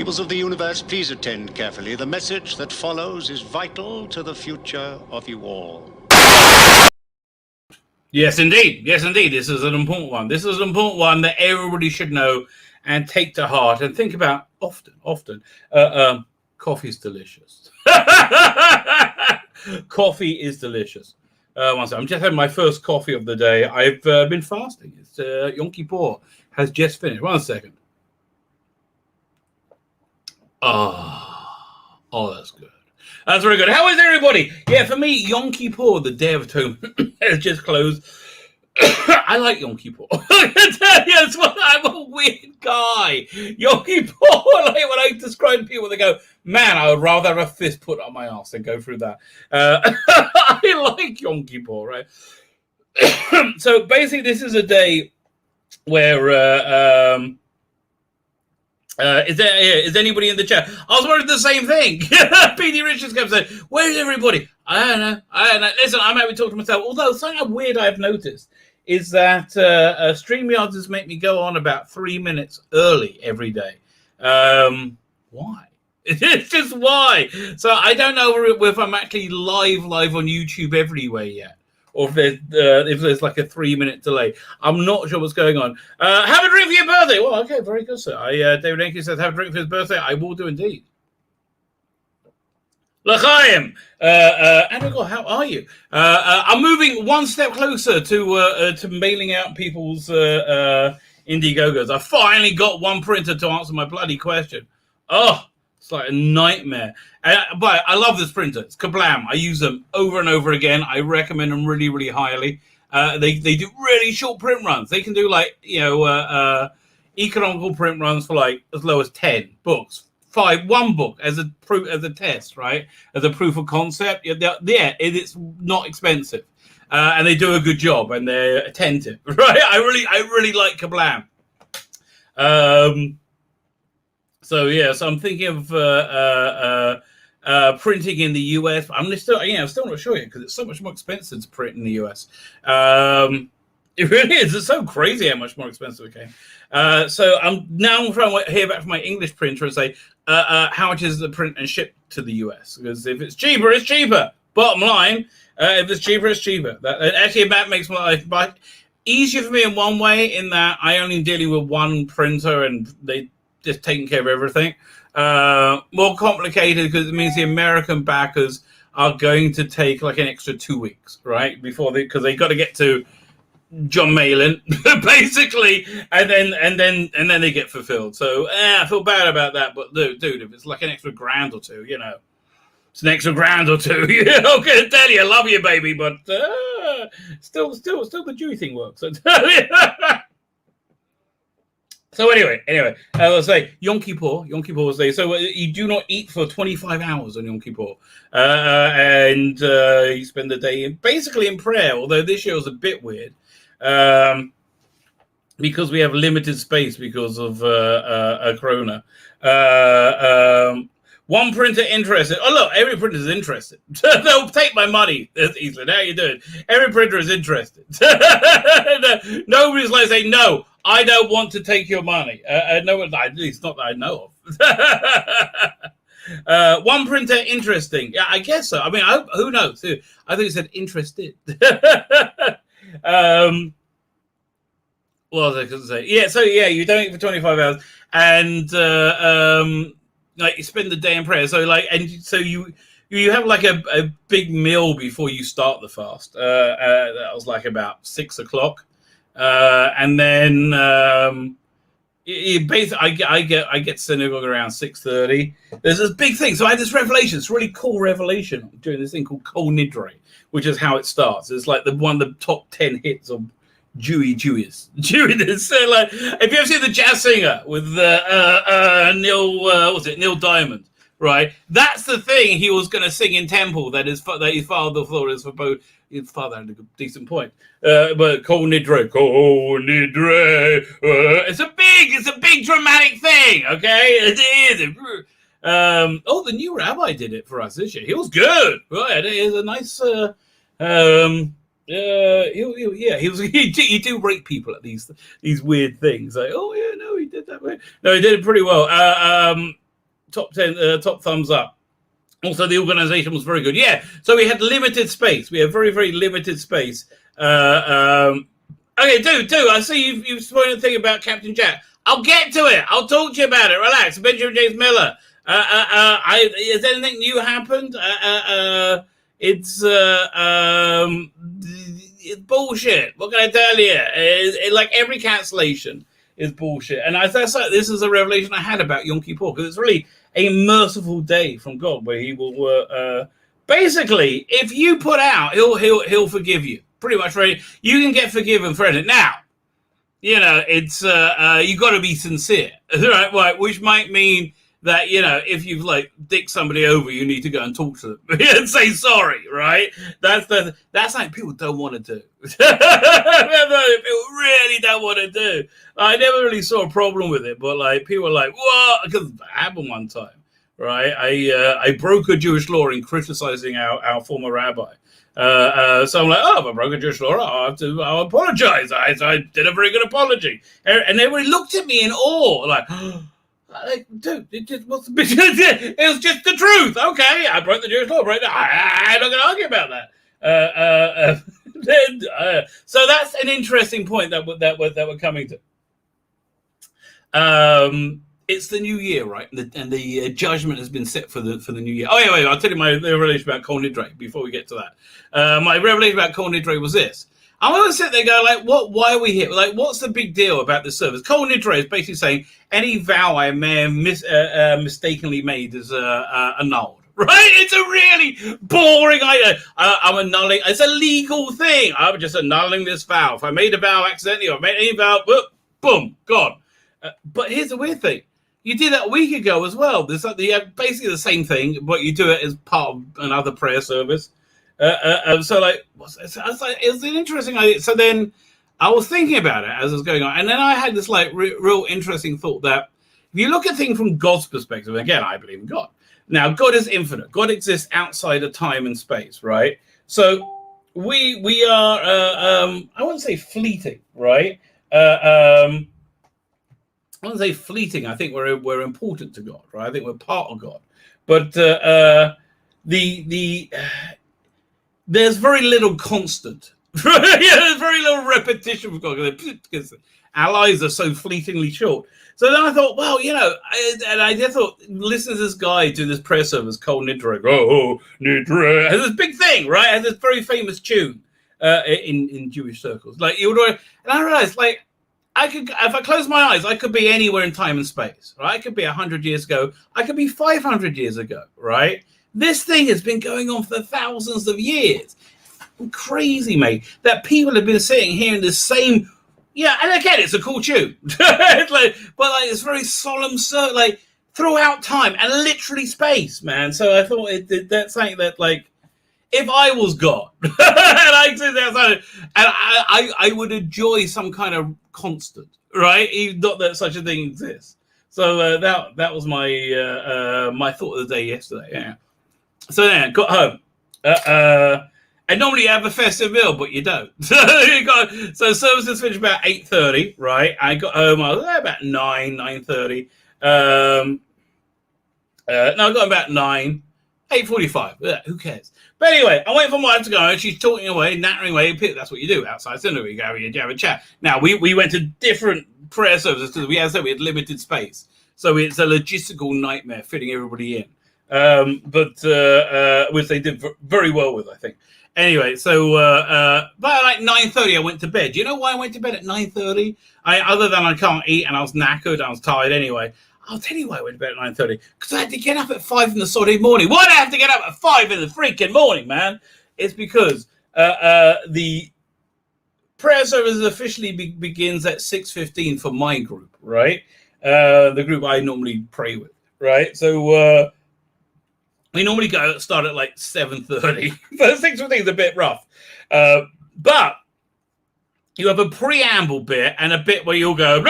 Peoples of the universe, please attend carefully. The message that follows is vital to the future of you all. Yes, indeed. Yes, indeed. This is an important one. This is an important one that everybody should know and take to heart and think about often. Coffee's delicious. Coffee is delicious. One second. I'm just having my first coffee of the day. I've been fasting. It's Yom Kippur has just finished. 1 second. Oh, that's good. That's very good. How is everybody? Yeah, for me, Yom Kippur, the Day of Atonement, has just closed. I like Yom Kippur. Yes, I'm a weird guy. Yom Kippur, like when I describe people, they go, man, I would rather have a fist put on my ass than go through that. I like Yom Kippur, right? So basically, this is a day where... is anybody in the chat? I was wondering the same thing. PD Richards kept saying, where's everybody? I don't know. Listen, I might be talking to myself. Although something weird I've noticed is that StreamYard just make me go on about 3 minutes early every day. Why? It's just why. So I don't know if I'm actually live on YouTube everywhere yet. Or if there's like a 3 minute delay. I'm not sure what's going on. Have a drink for your birthday. Well, okay, very good, sir. David Enke says, have a drink for his birthday. I will do indeed. L'chaim. Andrew, how are you? I'm moving one step closer to mailing out people's Indiegogos. I finally got one printer to answer my bloody question. Oh, it's like a nightmare. But I love this printer. It's Kablam. I use them over and over again. I recommend them really, really highly. They do really short print runs. They can do economical print runs for like as low as 10 books. 1 book as a test, right? As a proof of concept. Yeah, it's not expensive. And they do a good job and they're attentive, right? I really like Kablam. So I'm thinking of printing in the US. I'm still not sure yet because it's so much more expensive to print in the US. It really is. It's so crazy how much more expensive it came. So I'm now trying to hear back from my English printer and say how much is the print and ship to the US? Because if it's cheaper, it's cheaper. Bottom line, if it's cheaper, it's cheaper. That makes my life easier for me in one way. In that I only dealing with one printer and they just taking care of everything. More complicated because it means the American backers are going to take like an extra 2 weeks, right? Because they got to get to John Malin, basically, and then they get fulfilled. So I feel bad about that, but dude, if it's like an extra grand or two, it's an extra grand or two. I'm gonna tell you, I love you, baby, but still the Jewy thing works. So anyway, as I say, Yom Kippur's Day. So you do not eat for 25 hours on Yom Kippur, and you spend the day basically in prayer. Although this year was a bit weird, because we have limited space because of Corona. One printer interested. Oh look, every printer is interested. They'll take my money easily. How you doing? Every printer is interested. Nobody's like saying no. I don't want to take your money. No, at least not that I know of. One printer interesting. Yeah, I guess so. I mean, who knows? I think it said interested. What was I going to say? Yeah, so you don't eat for 25 hours, and you spend the day in prayer. So you have like a big meal before you start the fast. That was like about 6 o'clock. And then basically, I get synagogue around 6:30. There's this big thing. So I had this revelation. It's a really cool revelation doing this thing called Kol Nidre, which is how it starts. It's like one of the top 10 hits of Jewishness. So like, if you ever see the Jazz Singer with Neil Diamond, right? That's the thing he was going to sing in temple. That his father thought is for both. His father had a decent point, but Kol Nidre. It's a big dramatic thing. Okay, it is. The new rabbi did it for us this year. He was good. Right, it is a nice. He do rate people at these weird things. Like, he did that way. No, he did it pretty well. top 10, top thumbs up. Also, the organization was very good. Yeah, so we had limited space. We had very, very limited space. Okay, do. I see you've spoken a thing about Captain Jack. I'll get to it. I'll talk to you about it. Relax. Benjamin James Miller. Has anything new happened? It's bullshit. What can I tell you? Like every cancellation is bullshit. And this is a revelation I had about Yom Kippur, because it's really a merciful day from God, where He will basically, if you put out, He'll forgive you. Pretty much, right? You can get forgiven for anything. Now, you know, it's you got to be sincere, right? Which might mean that, you know, if you've like dicked somebody over, you need to go and talk to them and say sorry, right? That's something people don't want to do. People really don't want to do. I never really saw a problem with it, but like people are like, what? Because it happened one time, right? I broke a Jewish law in criticizing our former rabbi. So I'm like, if I broke a Jewish law, I'll apologize. I did a very good apology. And everybody looked at me in awe, like, dude, it was just the truth. Okay, I broke the Jewish law, right? I'm not going to argue about that. So that's an interesting point that we're coming to. It's the new year, right? And the judgment has been set for the new year. Oh, yeah, wait, I'll tell you my revelation about Kol Nidre before we get to that. My revelation about Kol Nidre was this. I'm going to sit there and go, like, why are we here? Like, what's the big deal about this service? Kol Nidre is basically saying any vow I may have mistakenly made is annulled. Right? It's a really boring idea. I'm annulling. It's a legal thing. I'm just annulling this vow. If I made a vow accidentally or I made any vow, boom, gone. But here's the weird thing. You did that a week ago as well. There's basically the same thing, but you do it as part of another prayer service. So like, it was an interesting idea. So then I was thinking about it as it was going on. And then I had this like real interesting thought that if you look at things from God's perspective, again, I believe in God. Now, God is infinite. God exists outside of time and space, right? So we are, I wouldn't say fleeting, right? I wouldn't say fleeting. I think we're important to God, right? I think we're part of God. But there's very little constant. There's very little repetition for God, because our lives are so fleetingly short. So then I thought, well, you know, I just thought, listen to this guy do this prayer service, Kol Nidre. Oh, Nidre. Has this big thing, right? Has this very famous tune in Jewish circles. Like, and I realized, like, if I close my eyes, I could be anywhere in time and space, right? I could be 100 years ago. I could be 500 years ago, right? This thing has been going on for thousands of years. Crazy, mate, that people have been sitting here in the same, and again, it's a cool tune. It's very solemn, like, throughout time and literally space, man. So I thought that's something that, like, if I was God, and I sit outside, and I would enjoy some kind of constant, right? Not that such a thing exists. So that was my my thought of the day yesterday. Yeah. So yeah, got home. And normally you have a festive meal, but you don't. So services finished about 8:30, right? I got home. I was there about 9:30. No, I got home about 8:45. Yeah, who cares? But anyway, I wait for my wife to go, and she's talking away, nattering away. That's what you do outside cinema. You go, you have a chat. Now, we went to different prayer services because we had limited space. So it's a logistical nightmare fitting everybody in. But which they did very well with, I think. Anyway, so by like 9:30, I went to bed. Do you know why I went to bed at 9:30? Other than I can't eat and I was knackered, I was tired anyway. I'll tell you why I went to bed at 9:30. Because I had to get up at 5 in the Saturday morning. Why do I have to get up at 5 in the freaking morning, man? It's because the prayer service officially begins at 6:15 for my group, right? The group I normally pray with, right? So we normally start at like 7:30. But 6:15 is a bit rough. But you have a preamble bit and a bit where you'll go,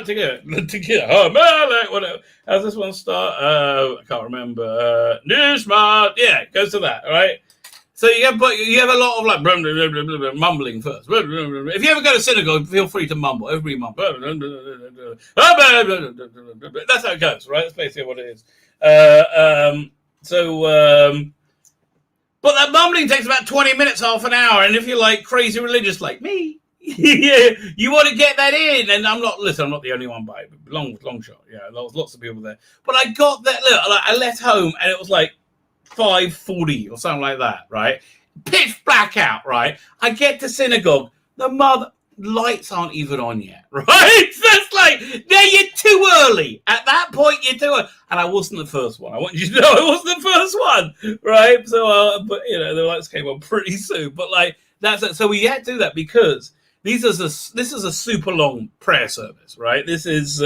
to get whatever. How's this one start? I can't remember. Nishmat. Yeah, it goes to that, all right? So you have a lot of like blah, blah, blah, blah, blah, mumbling first. Blah, blah, blah, blah. If you ever go to synagogue, feel free to mumble. Everybody mumble. Blah, blah, blah, blah, blah, blah, blah, blah, blah, blah. That's how it goes, right? That's basically what it is. But that mumbling takes about 20 minutes, half an hour. And if you're like crazy religious like me, yeah, you want to get that in. And I'm not the only one by long shot. Yeah, there was lots of people there. But I got that. Look, I left home and it was like 5:40 or something like that, right? Pitch black out, right? I get to synagogue. The lights aren't even on yet, right? So it's like, you're too early. At that point, you're too early. And I wasn't the first one. I want you to know I wasn't the first one, right? So, but the lights came on pretty soon. But like that's it. So we had to do that because this is a super long prayer service, right? This is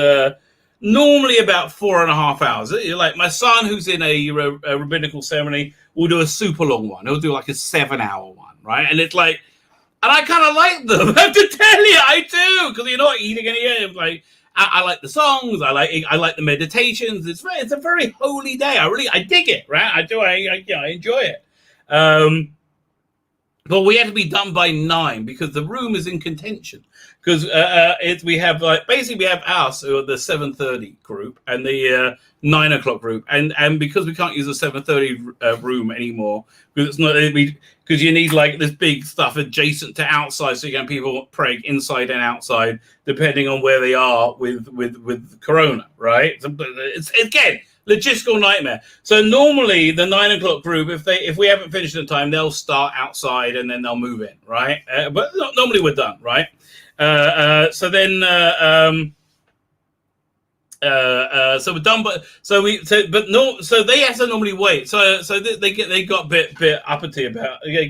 normally about 4.5 hours. Like my son, who's in a rabbinical ceremony, will do a super long one. He'll do like a 7-hour one, right? And it's like. And I kind of like them. I have to tell you, I do, because you're not eating any. Like I like the songs. I like the meditations. It's a very holy day. I dig it, right? I do. I enjoy it. But we had to be done by 9 because the room is in contention. Because we have us, who are the 7:30 group, and the 9 o'clock group, and because we can't use the 7:30 room anymore, because it's not because you need like this big stuff adjacent to outside, so you can have people praying inside and outside, depending on where they are with Corona, right? It's again logistical nightmare. So normally the 9 o'clock group, if we haven't finished in time, they'll start outside and then they'll move in, right? But normally we're done, right? So we're done, but they have to normally wait. So they got a bit uppity about. They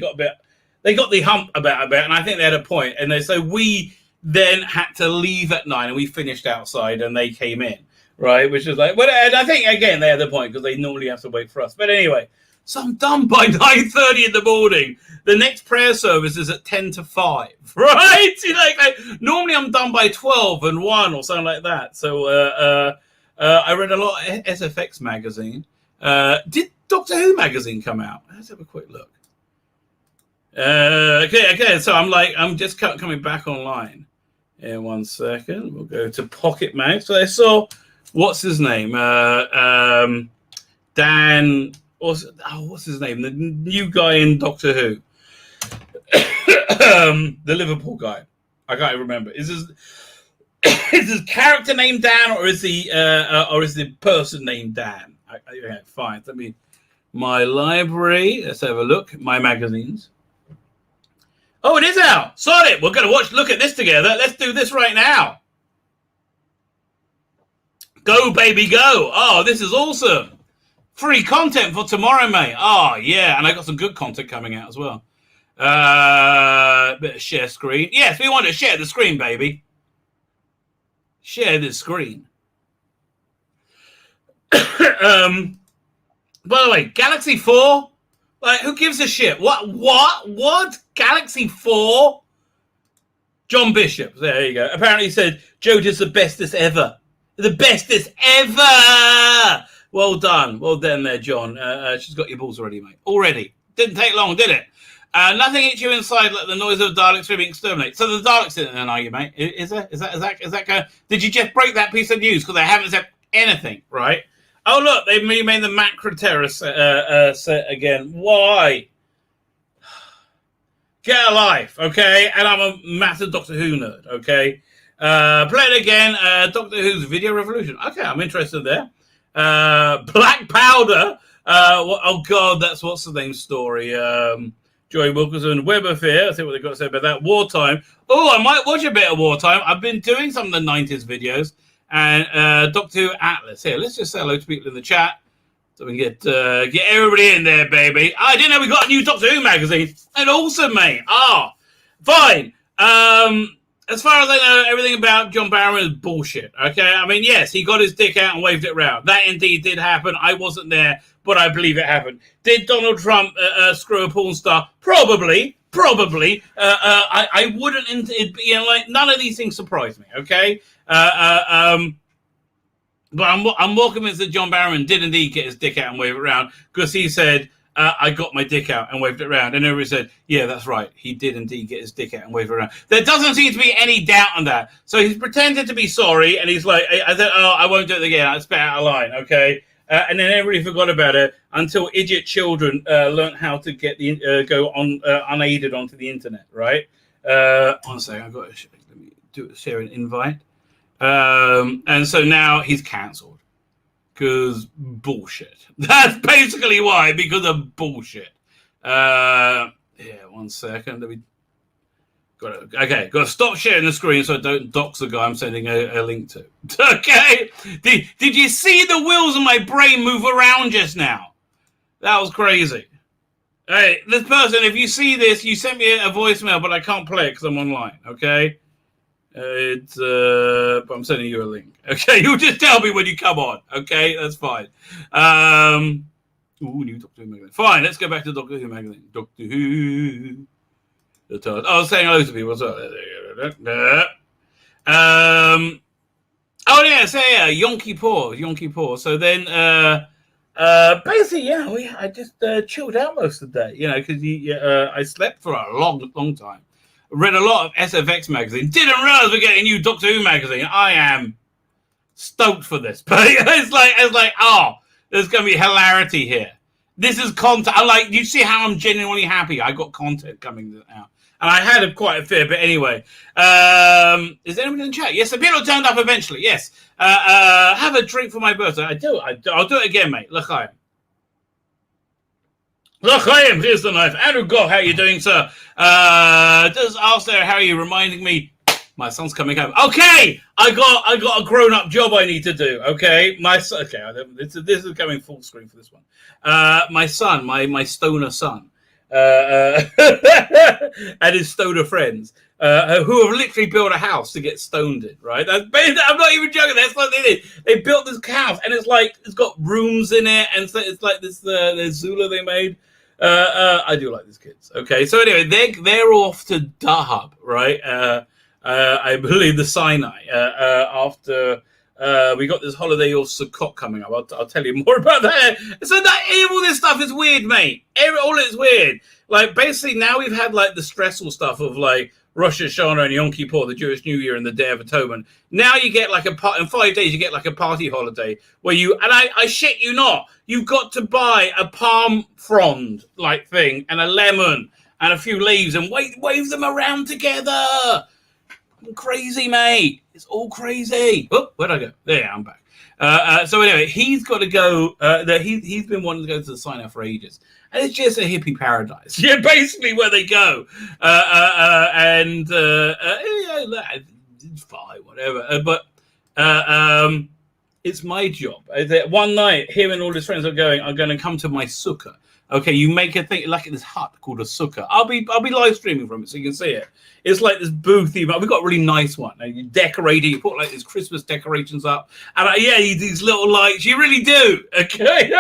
got the hump about a bit, and I think they had a point. And so we then had to leave at 9, and we finished outside, and they came in, right? Which is like, and I think again they had the point because they normally have to wait for us. But anyway, so I'm done by 9:30 in the morning. The next prayer service is at 10 to 5, right? Like normally I'm done by 12 and 1 or something like that. So I read a lot of SFX magazine. Did Doctor Who magazine come out? Let's have a quick look. Okay. So I'm just coming back online. In 1 second, we'll go to Pocket Mag. So I saw what's his name? Dan. What's his name? The new guy in Doctor Who. The Liverpool guy. I can't remember. Is his character named Dan, or is the person named Dan? Okay, fine. My library. Let's have a look. My magazines. Oh, it is out. Sorry, we're going to look at this together. Let's do this right now. Go, baby, go. Oh, this is awesome. Free content for tomorrow, mate. Oh, yeah. And I got some good content coming out as well. Bit of share screen. Yes, we want to share the screen, baby. Share the screen. By the way, Galaxy 4? Like, who gives a shit? What? Galaxy 4? John Bishop. There you go. Apparently he said, Jojo's the bestest ever. The bestest ever! Well done there, John. She's got your balls already, mate. Already. Didn't take long, did it? Nothing hits you inside like the noise of Daleks being exterminated. So the Daleks didn't then, are you, mate? Is that kind of, did you just break that piece of news? Because they haven't said anything, right? Oh, look, they made the macro terrorist set again. Why? Get a life, okay? And I'm a massive Doctor Who nerd, okay? Play it again. Doctor Who's Video Revolution. Okay, I'm interested there. Black Powder. Oh God, that's what's the name story. Joy Wilkinson, Web Affair. I think what they've got to say about that. Wartime. Oh, I might watch a bit of Wartime. I've been doing some of the 90s videos. And Doctor Who Atlas. Here, let's just say hello to people in the chat so we can get everybody in there, baby. I didn't know we got a new Doctor Who magazine. And awesome, mate. Fine. As far as I know, everything about John Barrowman is bullshit, okay? I mean, yes, he got his dick out and waved it around. That indeed did happen. I wasn't there, but I believe it happened. Did Donald Trump screw a porn star? Probably. I wouldn't, like, none of these things surprise me, okay? But I'm more convinced that John Barrowman did indeed get his dick out and wave it around because he said, I got my dick out and waved it around. And everybody said, yeah, that's right. He did indeed get his dick out and wave it around. There doesn't seem to be any doubt on that. So he's pretended to be sorry. And he's like, I said, oh, I won't do it again. I spit out of line. Okay. And then everybody forgot about it until idiot children learned how to get go on unaided onto the internet. Right. One second. I've got to let me share an invite. And so now he's cancelled. Because bullshit. That's basically why, because of bullshit. Yeah, 1 second. Got to stop sharing the screen so I don't dox the guy I'm sending a link to. Okay? Did you see the wheels of my brain move around just now? That was crazy. Hey, this person, if you see this, you sent me a voicemail, but I can't play it because I'm online. Okay? But I'm sending you a link. Okay, you'll just tell me when you come on. Okay, that's fine. New Doctor Who magazine. Fine, let's go back to Doctor Who magazine. Doctor Who. I was saying hello to people. Oh yeah, so yeah, Yom Kippur. So then, basically, yeah, I just chilled out most of the day, because I slept for a long time. Read a lot of SFX magazine. Didn't realize we're getting a new Doctor Who magazine. I am stoked for this. But it's like, oh, there's going to be hilarity here. This is content. You see how I'm genuinely happy. I got content coming out. And I had quite a fair bit anyway. Is anyone in the chat? Yes, the people turned up eventually. Yes. Have a drink for my birthday. I'll do it again, mate. L'chaim. L'chaim, here's the knife. Andrew Goff, how are you doing, sir? Just ask there, how are you? Reminding me, my son's coming home. Okay, I got a grown-up job I need to do. Okay, this is coming full screen for this one. My son, my stoner son, and his stoner friends, who have literally built a house to get stoned in. Right? I'm not even joking. That's what they did. They built this house, and it's got rooms in it, and so it's like this the Zula they made. I do like these kids. Okay, so anyway, they're off to Dahab, right? I believe the Sinai. After we got this holiday of Sukkot coming up, I'll tell you more about that. So that all this stuff is weird, mate. All it's weird. Like basically now we've had like the stressful stuff of like Rosh Hashanah and Yom Kippur, the Jewish New Year, and the Day of Atonement. Now you get like in 5 days, you get like a party holiday where I shit you not, you've got to buy a palm frond like thing and a lemon and a few leaves and wave them around together. Crazy, mate. It's all crazy. Oh, where'd I go? There, I'm back. So anyway, he's got to go. He's been wanting to go to the Sinai for ages. And it's just a hippie paradise. Yeah, basically where they go. It's fine, whatever. But it's my job. One night, him and all his friends are going to come to my sukkah. Okay, you make a thing like this hut called a sukkah. I'll be live streaming from it so you can see it. It's like this boothy, but we've got a really nice one. And you decorate it, you put like these Christmas decorations up, and these little lights. You really do. Okay,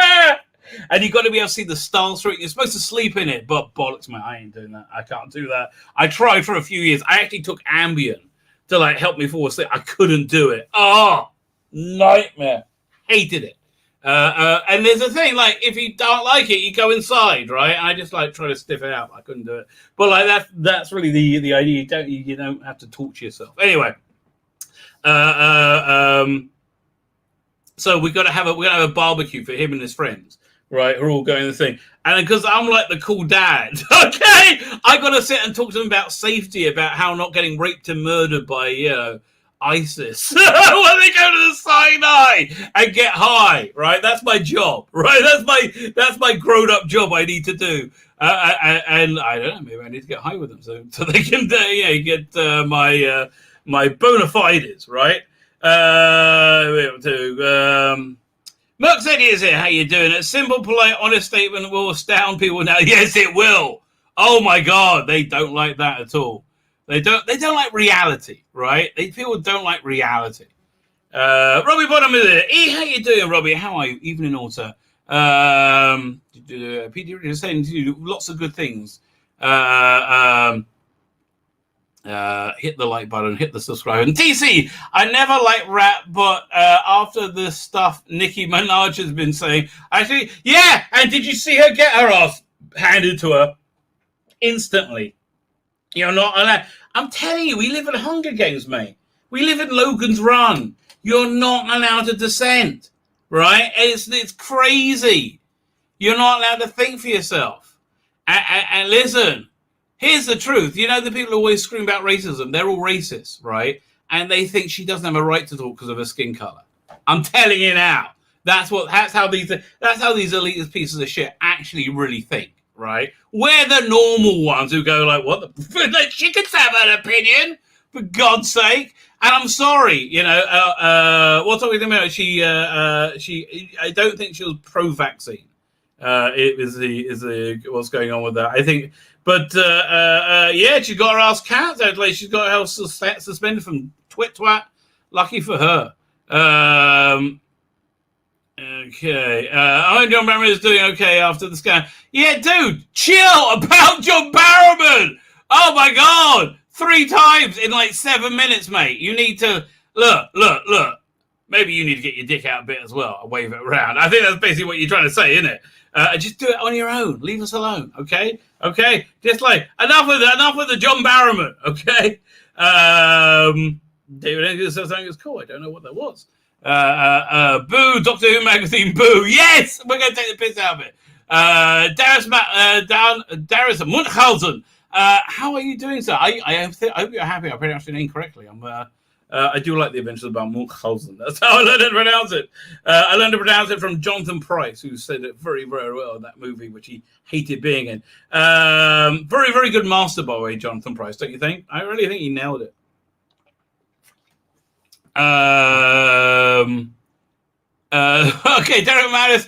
and you got to be able to see the stars through it. You're supposed to sleep in it, but bollocks, man, I ain't doing that. I can't do that. I tried for a few years. I actually took Ambien to like help me fall asleep. I couldn't do it. Oh, nightmare. Hated it. And there's a thing, like, if you don't like it, you go inside, right? And I just, like, try to stiff it out. I couldn't do it. But, like, that's really the idea. You don't have to torture yourself. Anyway. So we're going to have a barbecue for him and his friends, right? Who are all going to the thing. And because I'm, like, the cool dad, okay? I got to sit and talk to them about safety, about how not getting raped and murdered by, ISIS when they go to the Sinai and get high, right? That's my job, right? That's my grown-up job I need to do. And I don't know, maybe I need to get high with them so they can get my bona fides, right? Merck said he is here. How you doing? A simple, polite, honest statement will astound people now. Yes, it will. Oh my God, they don't like that at all. They don't like reality, right? People don't like reality. Robbie Bottom is there. Hey, how you doing, Robbie? How are you? Evening also. Peter is saying to you lots of good things. hit the like button, hit the subscribe. And TC, I never liked rap, but after the stuff Nicki Minaj has been saying, actually, yeah, and did you see her get her ass handed to her instantly? You're not allowed. I'm telling you, we live in Hunger Games, mate. We live in Logan's Run. You're not allowed to dissent, right? It's crazy. You're not allowed to think for yourself. And listen, here's the truth. You know, the people who always scream about racism, they're all racist, right? And they think she doesn't have a right to talk because of her skin color. I'm telling you now. That's how these elitist pieces of shit actually really think. Right, we're the normal ones who go like, "What the? She could have an opinion, for God's sake." And I'm sorry, you know. What's talking about? She. I don't think she was pro-vaccine. It is what's going on with that. I think, but yeah, she got her ass cancelled. Like she's got her suspended from Twat. Lucky for her. Okay. I John Barrowman is doing okay after the scan. Yeah, dude, chill about John Barrowman. Oh my God. 3 times in like 7 minutes, mate. You need to look. Maybe you need to get your dick out a bit as well and wave it around. I think that's basically what you're trying to say, isn't it? Just do it on your own. Leave us alone, okay? Okay? Just like enough of the John Barrowman, okay? David Engels says something that's cool. I don't know what that was. Boo, Doctor Who magazine, boo. Yes, we're going to take the piss out of it. Darius Munchausen. How are you doing, sir? I hope you're happy. I pronounced your name correctly. I do like the adventures about Munchausen. That's how I learned to pronounce it. I learned to pronounce it from Jonathan Pryce, who said it very, very well in that movie, which he hated being in. Very, very good master, by the way, Jonathan Pryce, don't you think? I really think he nailed it. Okay, Derek Maris,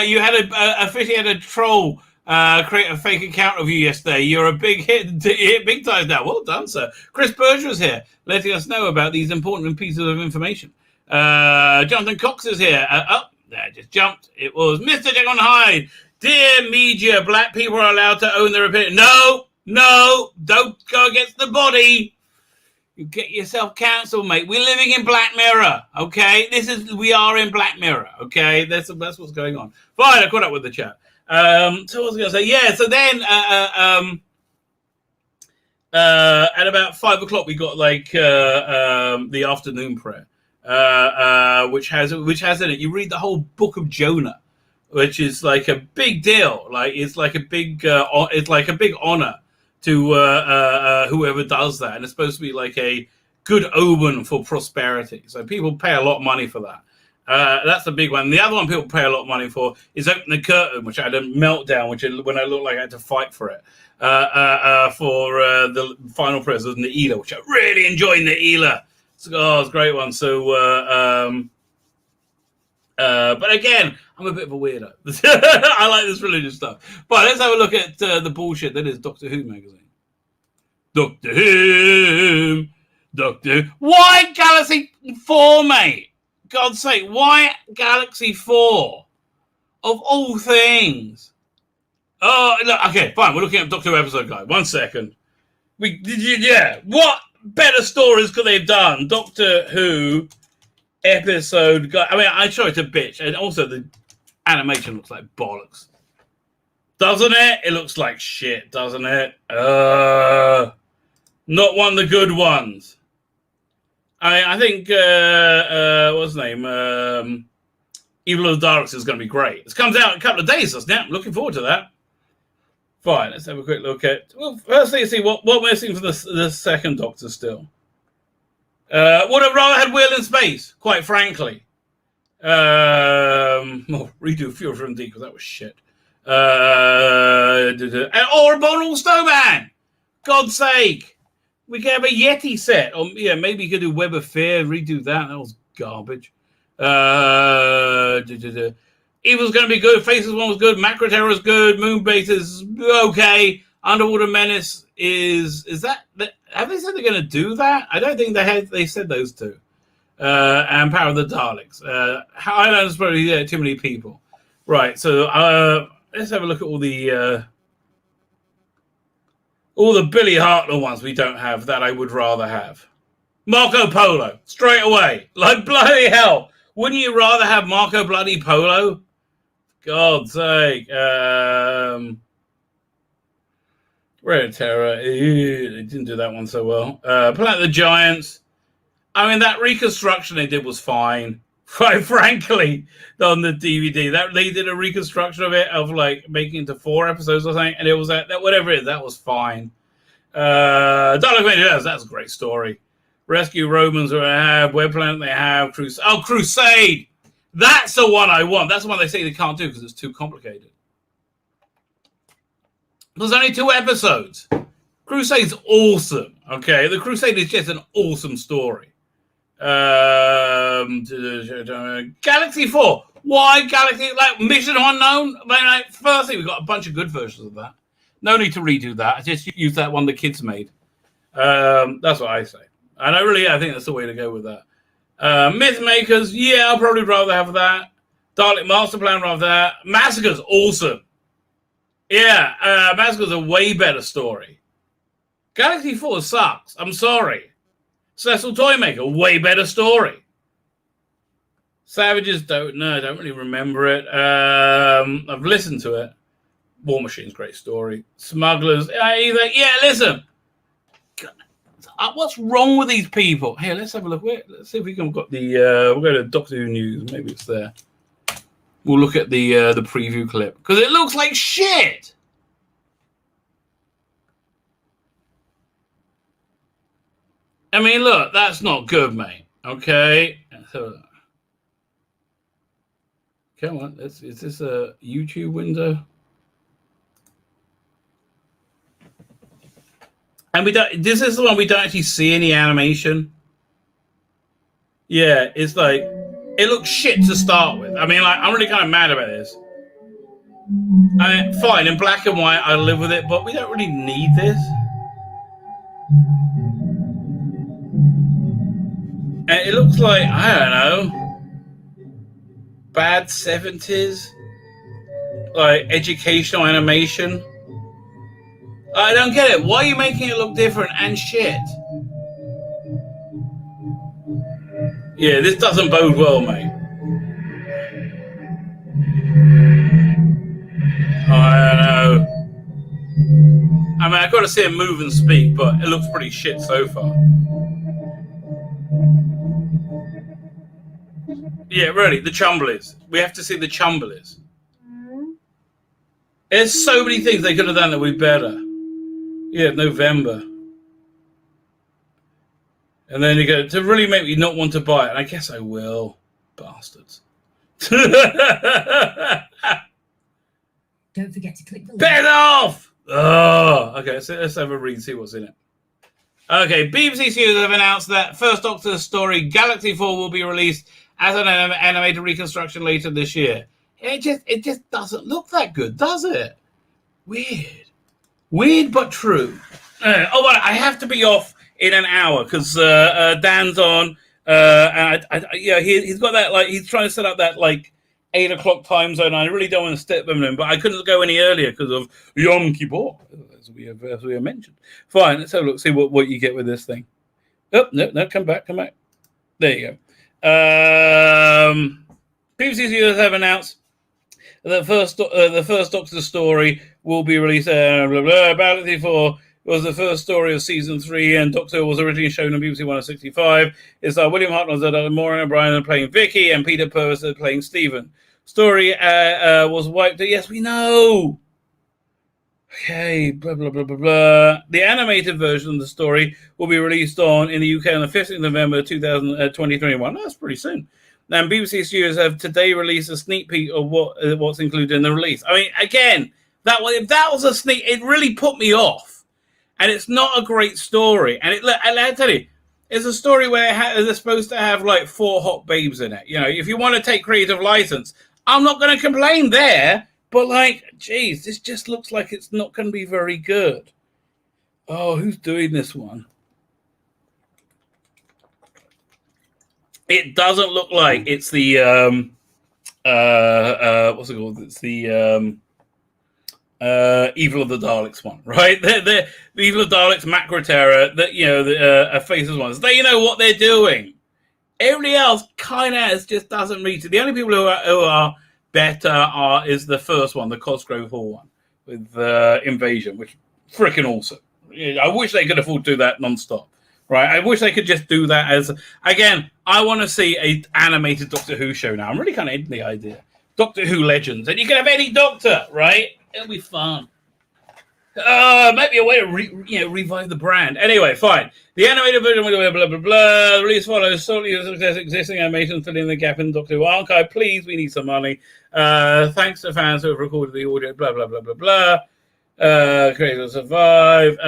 you had officially had a troll create a fake account of you yesterday. You're a big hit big time now. Well done, sir. Chris Berger is here, letting us know about these important pieces of information. Jonathan Cox is here. There, just jumped. It was Mr. Jack on Hyde. Dear media, black people are allowed to own their opinion. No, don't go against the body. You get yourself cancelled, mate. We're living in Black Mirror, okay? We are in Black Mirror, okay? That's what's going on. Fine, I caught up with the chat. So what was I going to say? Yeah, so then at about 5 o'clock we got like the afternoon prayer, which has in it, you read the whole book of Jonah, which is like a big deal. Like it's like a big honor to whoever does that, and it's supposed to be like a good omen for prosperity. So people pay a lot of money for that. That's the big one. The other one people pay a lot of money for is Open the Curtain, which I had a meltdown, when I looked like I had to fight for it. For the final prayers of Neila, which I really enjoyed Neila. It's a great one. So, but again, I'm a bit of a weirdo. I like this religious stuff. But let's have a look at the bullshit that is Doctor Who magazine. Doctor Who. Why Galaxy 4, mate? God's sake, why Galaxy 4? Of all things. Oh, look, okay, fine. We're looking at Doctor Who episode guide. 1 second. What better stories could they have done? Doctor Who episode guide. I mean, I'm sure it's a bitch. And also the animation looks like bollocks. Doesn't it? It looks like shit, doesn't it? Not one of the good ones. I think, what's his name? Evil of the Daleks is going to be great. It comes out in a couple of days, doesn't it? I'm looking forward to that. Fine, let's have a quick look at... Well, first let's see what we're seeing for the second Doctor still. Would have rather had Wheel in Space, quite frankly. Redo Fuel from D, because that was shit. Or Abominable Snowman! God's sake! We could have a Yeti set. Or yeah, maybe you could do Web of Fear, redo that. That was garbage. Evil's going to be good. Faces one was good. Macro Terror is good. Moonbase is okay. Underwater Menace is that? Have they said they're going to do that? I don't think they said those two. And Power of the Daleks. Highlanders probably too many people. Right. So let's have a look at all the All the Billy Hartnell ones we don't have that I would rather have. Marco Polo, straight away. Like, bloody hell. Wouldn't you rather have Marco bloody Polo? God's sake. Red of Terror. They didn't do that one so well. Planet of the Giants. I mean, that reconstruction they did was fine. Quite frankly, on the DVD, that they did a reconstruction of it, of like making it into 4 episodes or something, and it was that whatever it is, that was fine. Dalek, that's a great story. Rescue Romans, where I have Web Planet, they have Crusade. That's the one I want. That's the one they say they can't do because it's too complicated. There's only 2 episodes. Crusade's awesome. Okay, the Crusade is just an awesome story. Galaxy 4. Why Galaxy? Like Mission Unknown? Like, firstly, we've got a bunch of good versions of that. No need to redo that. I just use that one the kids made. That's what I say. And I think that's the way to go with that. Myth Makers, yeah, I'll probably rather have that. Dalek Master Plan, rather that. Massacre's awesome. Yeah, Massacre's a way better story. Galaxy 4 sucks. I'm sorry. Cecil Toymaker, way better story. Savages, don't really remember it. I've listened to it. War Machine's great story. Smugglers, listen. What's wrong with these people? Here, let's have a look. Let's see if we can got the. We'll go to Doctor Who News. Maybe it's there. We'll look at the preview clip because it looks like shit. I mean, look, that's not good, mate. Okay. So, come on. Is this a YouTube window? And this is the one we don't actually see any animation. Yeah, it's like, it looks shit to start with. I mean, like, I'm really kind of mad about this. I mean, fine, in black and white, I live with it, but we don't really need this. And it looks like, I don't know, bad 70s, like educational animation. I don't get it. Why are you making it look different and shit? Yeah, this doesn't bode well, mate. I don't know. I mean, I've got to see him move and speak, but it looks pretty shit so far. Yeah, really, the Chumblies. We have to see the Chumblies. There's so many things they could have done that would be better. Yeah, November. And then you go, to really make me not want to buy it. And I guess I will. Bastards. Don't forget to click the link. Bet off! Oh, okay, so let's have a read, see what's in it. Okay, BBC Studios have announced that First Doctor story Galaxy 4 will be released as an animated reconstruction later this year. It just doesn't look that good, does it? Weird but true. Well, I have to be off in an hour because Dan's on. And he's got that, like, he's trying to set up that, like, 8 o'clock time zone. I really don't want to step them in, but I couldn't go any earlier because of Yom Kippur, as we have mentioned. Fine, let's have a look, see what you get with this thing. Oh, no, come back. There you go. BBC Studios have announced the first Doctor story will be released. Galaxy 4 was the first story of season 3, and Doctor was originally shown on BBC 165. It's William Hartnell, Maureen O'Brien playing Vicky, and Peter Purves playing Stephen. Story was wiped. Yes, we know. Okay, blah, blah, blah, blah, blah. The animated version of the story will be released in the UK on the 15th of November 2021. That's pretty soon. Now, BBC Studios have today released a sneak peek of what's included in the release. I mean, again, if that was a sneak, it really put me off. And it's not a great story. And I tell you, it's a story where they're supposed to have like 4 hot babes in it. You know, if you want to take creative license, I'm not going to complain there. But like, geez, this just looks like it's not going to be very good. Oh, who's doing this one? It doesn't look like it's the what's it called? It's the Evil of the Daleks one, right? The Evil of the Daleks, Macro Terror, that the Faces ones. They know what they're doing. Everybody else kind of just doesn't reach it. The only people who are better is the first one, the Cosgrove Hall one with Invasion, which is freaking awesome. I wish they could afford to do that non-stop, right? I wish they could just do that as, again, I want to see a animated Doctor Who show now. I'm really kind of into the idea. Doctor Who Legends. And you can have any Doctor, right? It'll be fun. Maybe a way to revive the brand. Anyway, fine. The animated version, blah, blah, blah, blah. The release follows solely as success existing animation, filling in the gap in the Doctor Who archive. Please, we need some money. Thanks to fans who have recorded the audio, blah, blah, blah, blah, blah. Creators will survive.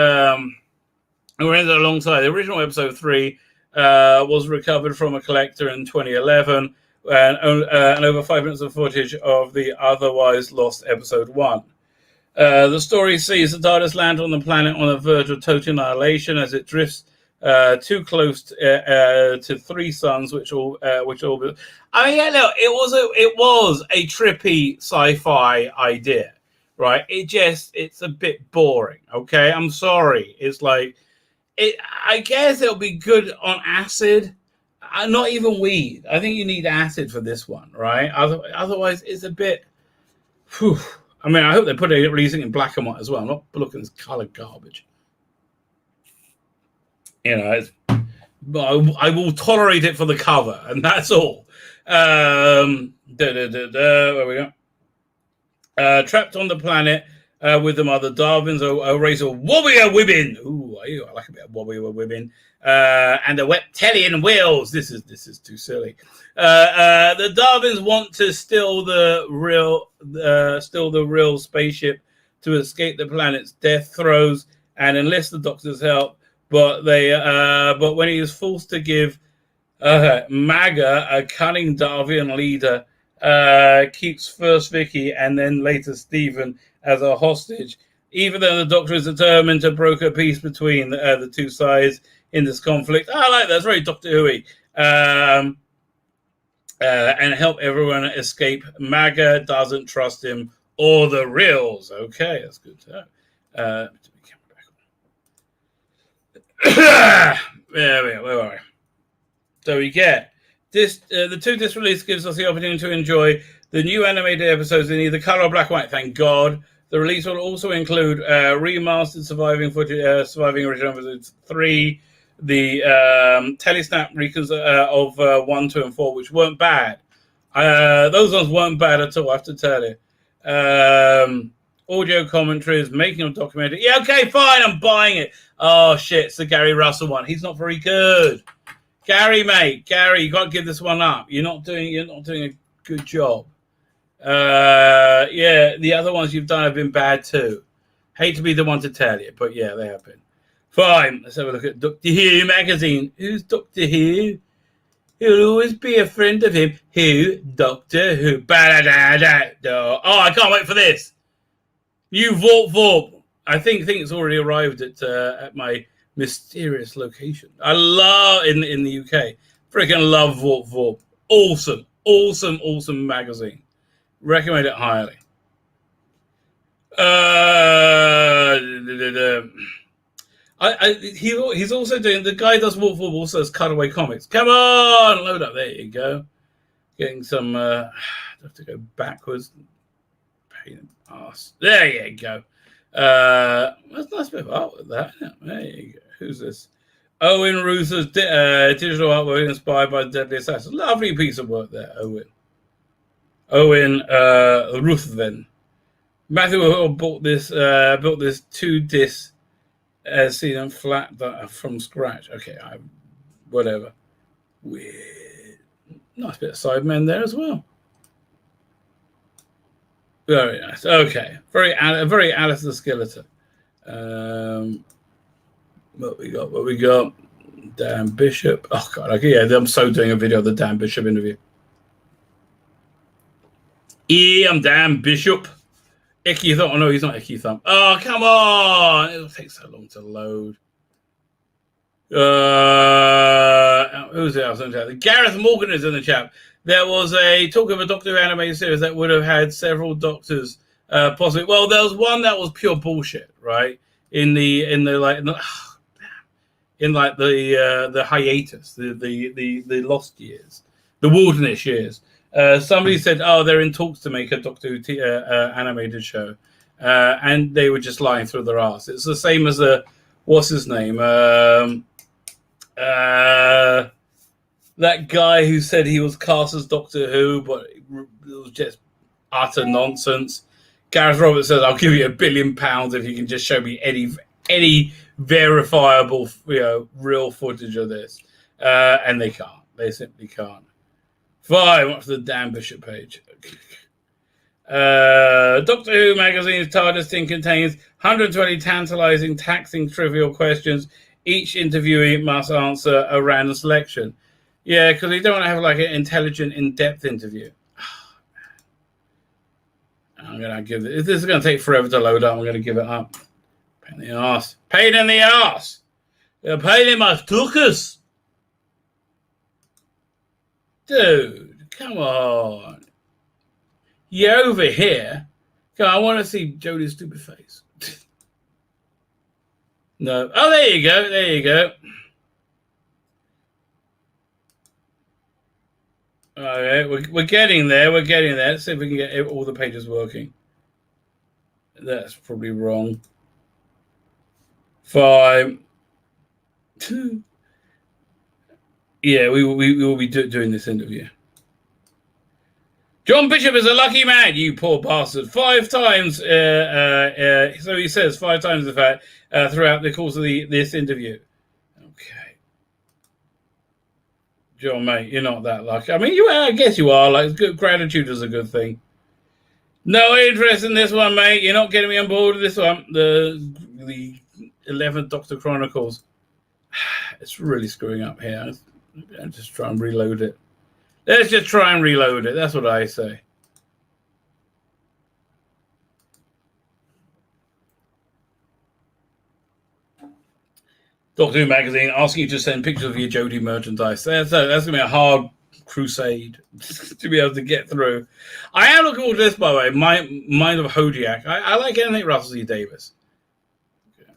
We're in alongside the original episode 3 was recovered from a collector in 2011 and over 5 minutes of footage of the otherwise lost episode 1. The story sees the TARDIS land on the planet on the verge of total annihilation as it drifts too close to 3 suns, which orbit. I mean, yeah, look, it was a trippy sci-fi idea, right? It's a bit boring. Okay, I'm sorry. It's like I guess it'll be good on acid. Not even weed. I think you need acid for this one, right? Otherwise, it's a bit. Whew. I mean, I hope they put it releasing in black and white as well. I'm not looking at this colored garbage. But I will tolerate it for the cover, and that's all. Where we go? Trapped on the planet with the mother Darwin's a race of warrior women. Ooh, I like a bit of warrior women. And the reptilian whales. This is too silly. The Darwins want to steal the real spaceship to escape the planet's death throes and enlist the Doctor's help. But when he is forced to give Maga, a cunning Darwin leader, keeps first Vicky and then later Stephen as a hostage. Even though the Doctor is determined to broker peace between the two sides in this conflict. I like that. It's very Doctor Who-y. And help everyone escape. Maga doesn't trust him or the reals. Okay, that's good to know. There we go. Where are we? So we get this. The 2-disc release gives us the opportunity to enjoy the new animated episodes in either color or black and white. Thank God. The release will also include remastered surviving footage, surviving original episodes 3, the telesnap recons of 1, 2, and 4, which weren't bad. Those ones weren't bad at all, I have to tell you. Audio commentaries, making of documentary. Yeah, okay, fine, I'm buying it. Oh shit, it's the Gary Russell one. He's not very good. Gary, mate, you got to give this one up. You're not doing a good job. Yeah, the other ones you've done have been bad too. Hate to be the one to tell you, but yeah, they have been. Fine, let's have a look at Doctor Who magazine. Who's Doctor Who? You'll always be a friend of him. Who? Doctor Who. Oh, I can't wait for this. New Vorp. I think it's already arrived at my mysterious location. I love in the UK. Freaking love Vorp. Awesome magazine. Recommend it highly. He's also doing, the guy does Wolf also does Cutaway Comics. Come on, load up. There you go. Getting some. I have to go backwards. Pain in the ass. There you go. That's a nice bit of art with that. There you go. Who's this? Owen Ruther's digital artwork inspired by Deadly Assassin. Lovely piece of work there, Owen Ruthven. Matthew built this 2-disc seen them flat from scratch. Okay, whatever. Weird. Nice bit of Sidemen there as well. Very nice. Okay, very Alistair Skeletor. What we got? Dan Bishop. Oh god, okay, yeah, I'm so doing a video of the Dan Bishop interview. Yeah, I'm Dan Bishop. Icky Thumb. Oh, no, he's not Icky Thumb. Oh, come on. It'll take so long to load. Who's else in the chat? Gareth Morgan is in the chat. There was a talk of a Doctor Who animated series that would have had several Doctors possibly. Well, there was one that was pure bullshit, right? In the hiatus, the lost years, the wilderness years. Somebody said, "Oh, they're in talks to make a Doctor Who animated show," and they were just lying through their ass. It's the same as what's his name? That guy who said he was cast as Doctor Who, but it was just utter nonsense. Gareth Roberts says, "I'll give you £1 billion if you can just show me any verifiable, real footage of this." And they can't. They simply can't. Fine, what's the Dan Bishop page? Doctor Who magazine's TARDIS thing contains 120 tantalizing, taxing, trivial questions. Each interviewee must answer a random selection. Yeah, because we don't want to have like an intelligent, in-depth interview. I'm going to give it... This is going to take forever to load up. I'm going to give it up. Pain in the arse. Pain in the arse. You're pain in my tuchus. Dude, come on. You're over here. Come on, I want to see Jodie's stupid face. No. Oh, there you go. There you go. Okay, we're getting there. We're getting there. Let's see if we can get all the pages working. That's probably wrong. 5. Yeah, we will be doing this interview. John Bishop is a lucky man, you poor bastard. 5 times, so he says 5 times, in fact, throughout the course of this interview. Okay. John, mate, you're not that lucky. I mean, I guess you are. Like, good gratitude is a good thing. No interest in this one, mate. You're not getting me on board with this one. The 11th Doctor Chronicles. It's really screwing up here. I'll just try and reload it. Let's just try and reload it. That's what I say. Doctor Who magazine asking you to send pictures of your Jodie merchandise. That's going to be a hard crusade to be able to get through. I am looking forward to this, by the way. Mind of Hodiak. I like anything Russell C. Davies.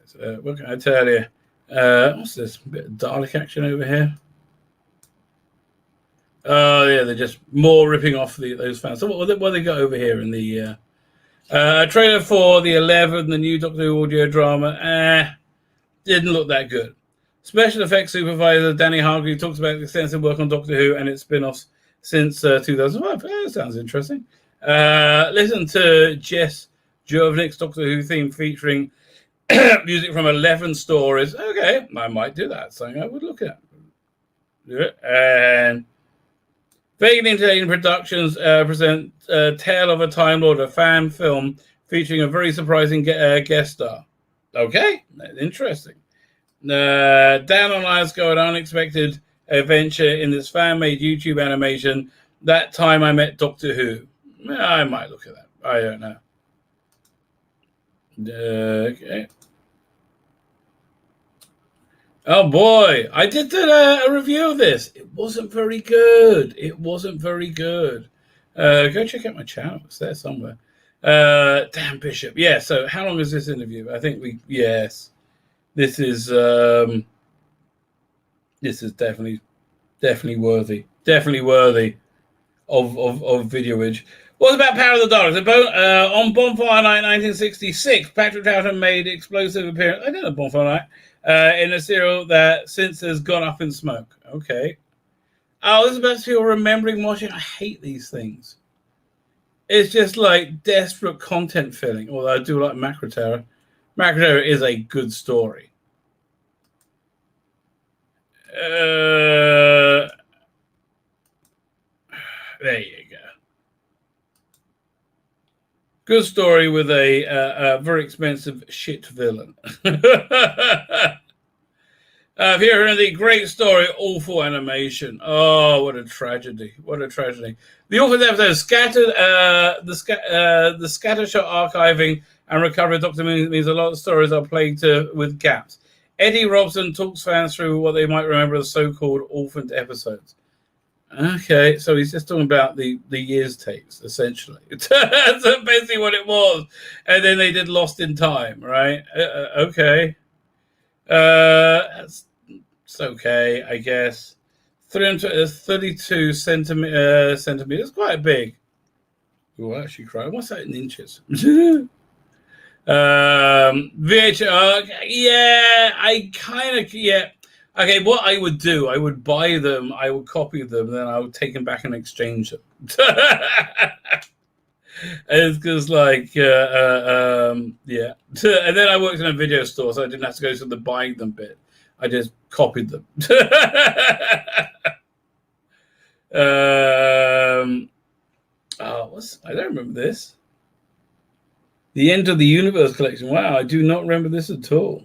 So, what can I tell you? What's this? A bit of Dalek action over here. Oh, yeah, they're just more ripping off those fans. So what they got over here in the trailer for the 11, the new Doctor Who audio drama? Didn't look that good. Special effects supervisor Danny Hargreaves talks about extensive work on Doctor Who and its spin-offs since 2005. That sounds interesting. Listen to Jess Jovnik's Doctor Who theme featuring music from 11 stories. Okay, I might do that. Something I would look at. Do it. And Vegan Entertainment Productions present Tale of a Time Lord, a fan film featuring a very surprising guest star. Okay, interesting. Dan Online's got an unexpected adventure in this fan-made YouTube animation. That Time I Met Doctor Who. I might look at that. I don't know. Okay. Oh boy, I did a review of this. It wasn't very good. Go check out my channel. It's there somewhere. Dan Bishop. Yeah, so how long is this interview? I think yes. This is definitely worthy. Definitely worthy of videoage. What about Power of the Daleks? On Bonfire Night 1966, Patrick Troughton made explosive appearance. I don't know Bonfire Night. In a serial that since has gone up in smoke. Okay. Oh, this is about to feel remembering watching. I hate these things. It's just like desperate content filling. Although I do like Macro Terror. Macro Terror is a good story. There you go. Good story with a very expensive shit villain. If you're hearing the great story, awful animation. Oh, what a tragedy! What a tragedy! The author's episode scattered the scattershot archiving and recovery of Doctor Who means a lot of stories are plagued with gaps. Eddie Robson talks fans through what they might remember as so-called orphaned episodes. Okay, so he's just talking about the years tapes, essentially. That's basically what it was. And then they did Lost in Time, right? Okay. It's okay, I guess. 332 centimeters, quite big. Oh, actually, cry. What's that in inches? VHR, yeah, I kind of, yeah. Okay, what I would do, I would buy them, I would copy them, then I would take them back and exchange them. It's because, like, yeah. And then I worked in a video store, so I didn't have to go to the buying them bit. I just copied them. I don't remember this. The End of the Universe collection. Wow, I do not remember this at all.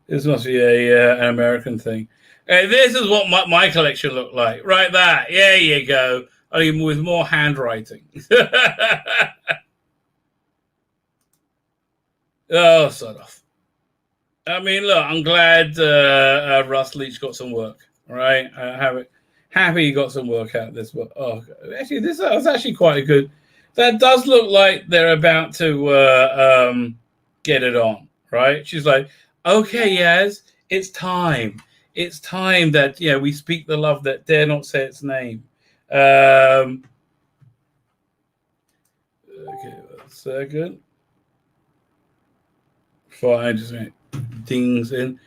This must be an American thing. This is what my collection looked like. Right there. There you go. Only with more handwriting. Oh, sort of. I mean, look, I'm glad Russ Leach got some work. Right? Happy he got some work out of this. But, oh, actually, this was actually quite a good. That does look like they're about to get it on. Right? She's like, okay, Yaz, it's time. It's time that we speak the love that dare not say its name. Okay, 1 second. Fine, just dings in.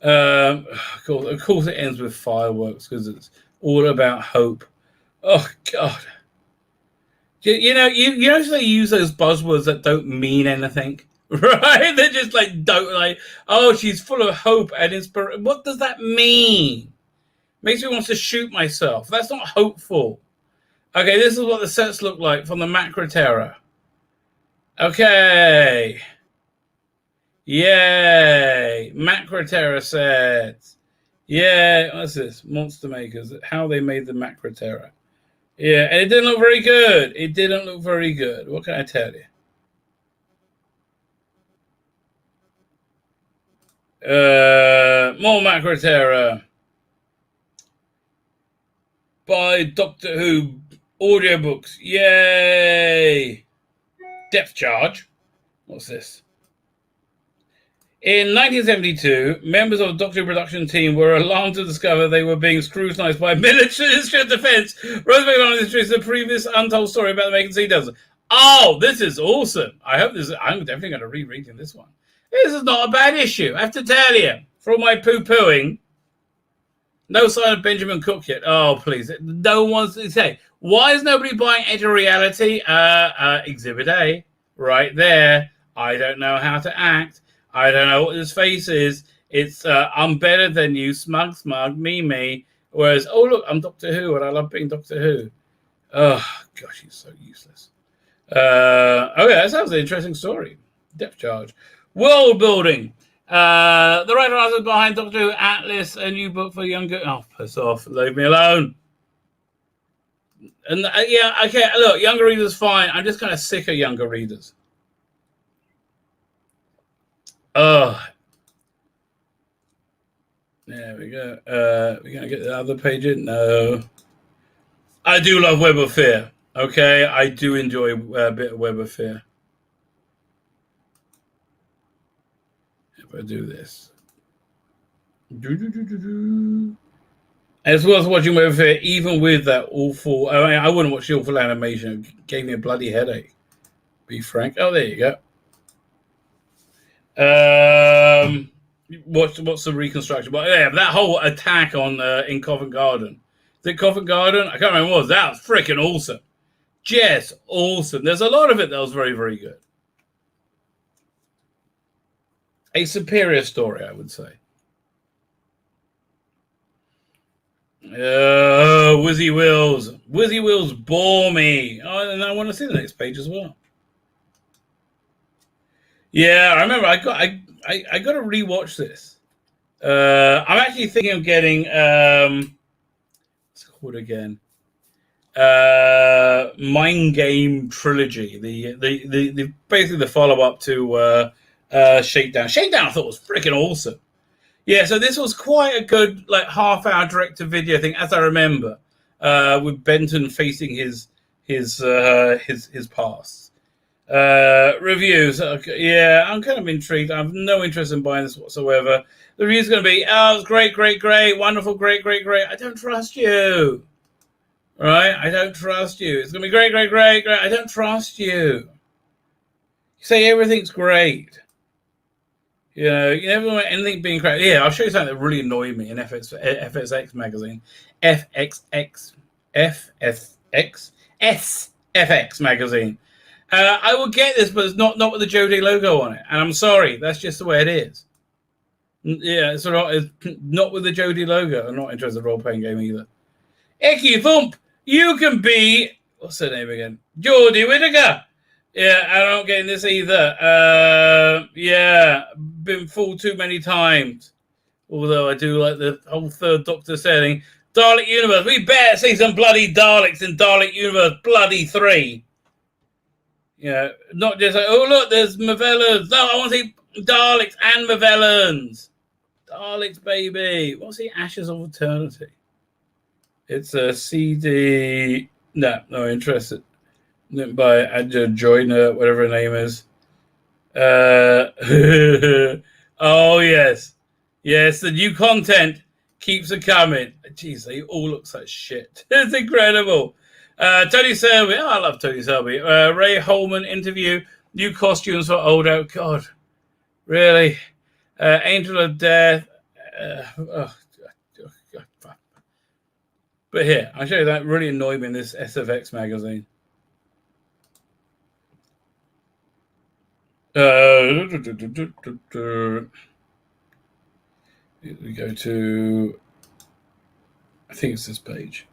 Of course, it ends with fireworks because it's all about hope. Oh God! You know they use those buzzwords that don't mean anything. Right? They're just like, don't like, oh, she's full of hope and inspiration. What does that mean? Makes me want to shoot myself. That's not hopeful. Okay, this is what the sets look like from the Macro Terror. Okay. Yay. Macro Terror sets. Yeah, what's this? Monster Makers. How they made the Macro Terror. Yeah, and it didn't look very good. It didn't look very good. What can I tell you? More Macro Terror by Doctor Who audiobooks. Yay! Depth Charge. What's this? In 1972, members of the Doctor Who production team were alarmed to discover they were being scrutinized by Ministry of Defense. Rosemary introduced the previous untold story about the vacancy dozen. Oh, this is awesome. I'm definitely going to reread this one. This is not a bad issue, I have to tell you. For all my poo-pooing, no sign of Benjamin Cook yet. Oh, please. No one's to say. Why is nobody buying Edge of Reality? Exhibit A, right there. I don't know how to act. I don't know what his face is. It's, I'm better than you, smug, me. Whereas, oh, look, I'm Doctor Who, and I love being Doctor Who. Oh, gosh, he's so useless. Okay, that sounds an interesting story. Depth Charge. World building. The writer behind Doctor Who Atlas, a new book for younger. Oh, piss off! Leave me alone. And yeah, okay. Look, younger readers fine. I'm just kind of sick of younger readers. Oh, there we go. We're gonna get the other page in. No, I do love Web of Fear. Okay, I do enjoy a bit of Web of Fear. If I do this. It's worth watching Web of Fear, even with that awful. I mean, I wouldn't watch the awful animation. It gave me a bloody headache. Be frank. Oh, there you go. What's the reconstruction? But yeah, that whole attack on in Covent Garden. Is it Covent Garden? I can't remember what it was. That was freaking awesome. Just awesome. There's a lot of it that was very, very good. A superior story, I would say. Wizzy Wills. Wizzy Wills bore me. Oh, and I want to see the next page as well. Yeah, I remember. I got to rewatch this. I'm actually thinking of getting what's it called again? Mind Game Trilogy. The basically the follow up to Shakedown. Shakedown I thought was freaking awesome. Yeah, so this was quite a good like half-hour direct-to-video thing, as I remember. with Benton facing his past. Reviews. Okay, yeah, I'm kind of intrigued. I have no interest in buying this whatsoever. The review's going to be, oh, it's great, wonderful, great. I don't trust you. Right? I don't trust you. It's going to be great. I don't trust you. You say everything's great. You know, you never want anything being great. Yeah, I'll show you something that really annoyed me in FXX magazine. SFX magazine. I will get this, but it's not with the Jodie logo on it. And I'm sorry, that's just the way it is. Yeah, it's not with the Jodie logo. I'm not interested in a role-playing game either. Icky Thump, you can be... What's her name again? Jodie Whittaker. Yeah, I'm not getting this either. Yeah, been fooled too many times. Although I do like the whole third Doctor setting. Dalek Universe. We better see some bloody Daleks in Dalek Universe bloody 3. You know, not just like, oh, look, there's Mavellans. No, I want to see Daleks and Mavellans. Daleks, baby. What's the Ashes of Eternity? It's a CD. No interested. By Adja Joyner, whatever her name is. Oh, yes. Yes, the new content keeps it coming. Jeez, they all look like shit. It's incredible. Tony Selby. Oh, I love Tony Selby. Ray Holman interview. New costumes for old out. God, really? Angel of Death. God. But here, I'll show you that really annoyed me in this SFX magazine. We go to, I think it's this page.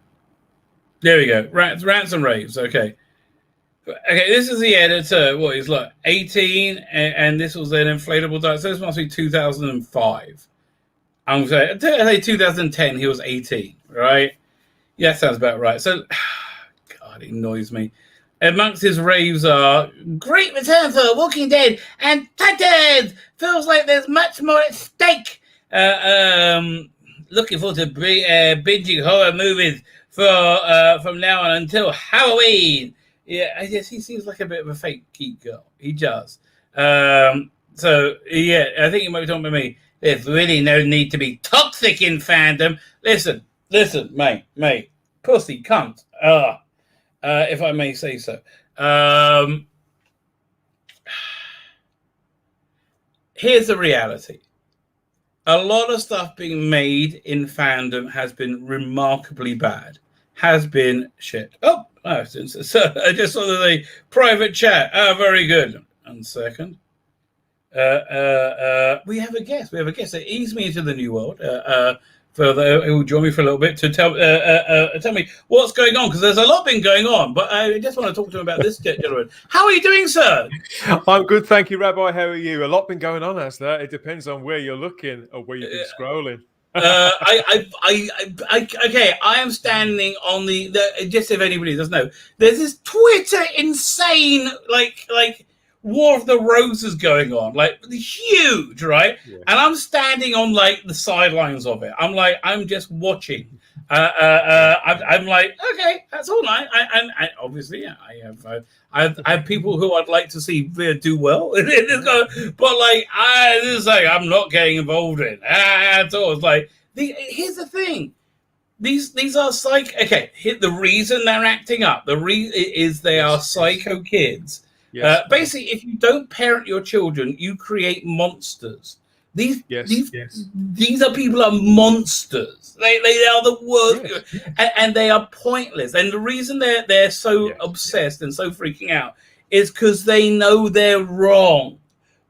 There we go. Rants and raves. Okay, this is the editor. What he's like 18, and this was an inflatable dice. So this must be 2005. I'm saying 2010. He was 18, right? Yeah, sounds about right. So, God, it annoys me. Amongst his raves are great return for Walking Dead and Titans. Feels like there's much more at stake. Looking forward to binging horror movies from now on until Halloween. Yeah, I guess he seems like a bit of a fake geek girl. He does. So yeah, I think you might be talking about me. There's really no need to be toxic in fandom. Listen, mate, pussy, cunt. If I may say so. Here's the reality. A lot of stuff being made in fandom has been remarkably bad. Has been shit. So I just saw the private chat. Very good. 1 second. We have a guest. So ease me into the new world. Who will join me for a little bit to tell me what's going on, because there's a lot been going on, but I just want to talk to him about this gentleman. How are you doing, sir? I'm good, thank you, Rabbi. How are you? A lot been going on, has there? It depends on where you're looking or where you've been scrolling. Okay, I am standing on the just if anybody doesn't know, there's this Twitter insane like War of the Roses going on, like huge, right? Yeah. And I'm standing on like the sidelines of it. I'm just watching. I'm like, okay, that's all right. I obviously, yeah, I have people who I'd like to see do well, but like, I'm not getting involved in at all. It's like, here's the thing. These are okay. The reason they're acting up, is they are psycho kids. Yes. Basically, if you don't parent your children, you create monsters. These are people are monsters. They are the worst, and they are pointless. And the reason they're so obsessed and so freaking out is because they know they're wrong.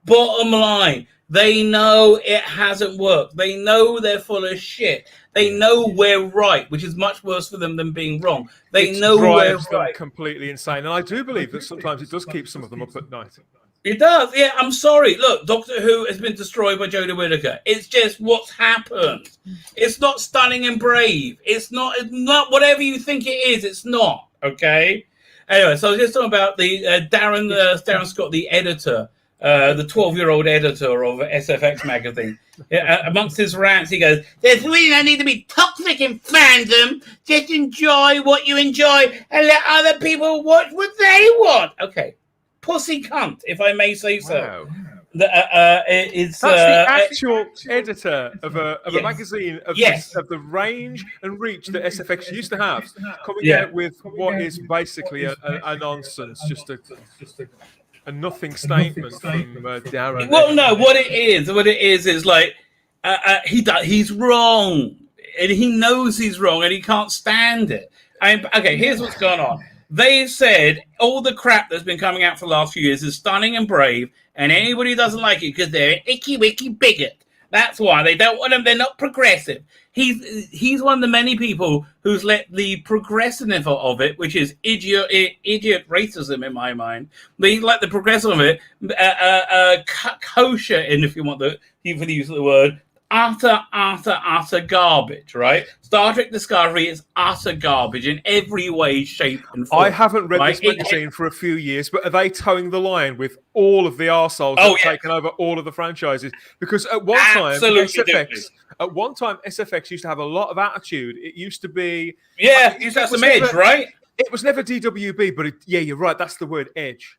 Bottom line, they know it hasn't worked. They know they're full of shit. They know we're right, which is much worse for them than being wrong. They know we're right. Completely insane. And I do believe that sometimes it does keep some of them up at night. It does. Yeah, I'm sorry. Look, Doctor Who has been destroyed by Jodie Whittaker. It's just what's happened. It's not stunning and brave. It's not whatever you think it is. It's not. Okay? Anyway, so I was just talking about the Darren Scott, the editor the 12-year-old editor of SFX magazine. Amongst his rants, he goes, "There's really no need to be toxic in fandom. Just enjoy what you enjoy and let other people watch what they want." Okay, pussy cunt, if I may say so. Wow. That's the actual editor of a Yes. magazine of, Yes. of the range and reach that SFX used to have, coming Yeah. out with what is basically a nonsense, just a nothing statement from Darren. Well, no, what it is like he's wrong, and he knows he's wrong, and he can't stand it. Okay, here's what's going on. They said all the crap that's been coming out for the last few years is stunning and brave, and anybody who doesn't like it because they're an icky wicky bigot. That's why they don't want them. They're not progressive. He's one of the many people who's let the progressiveness of it, which is idiot racism in my mind. They let the progressive of it kosher in, if you want the use of the word, utter garbage, right? Star Trek Discovery is utter garbage in every way, shape, and form. I haven't read this magazine for a few years, but are they towing the line with all of the arseholes that have taken over all of the franchises? Because at one time, SFX used to have a lot of attitude. It used to be... Yeah, it used to have some edge, right? It was never DWB, but you're right, that's the word, edge.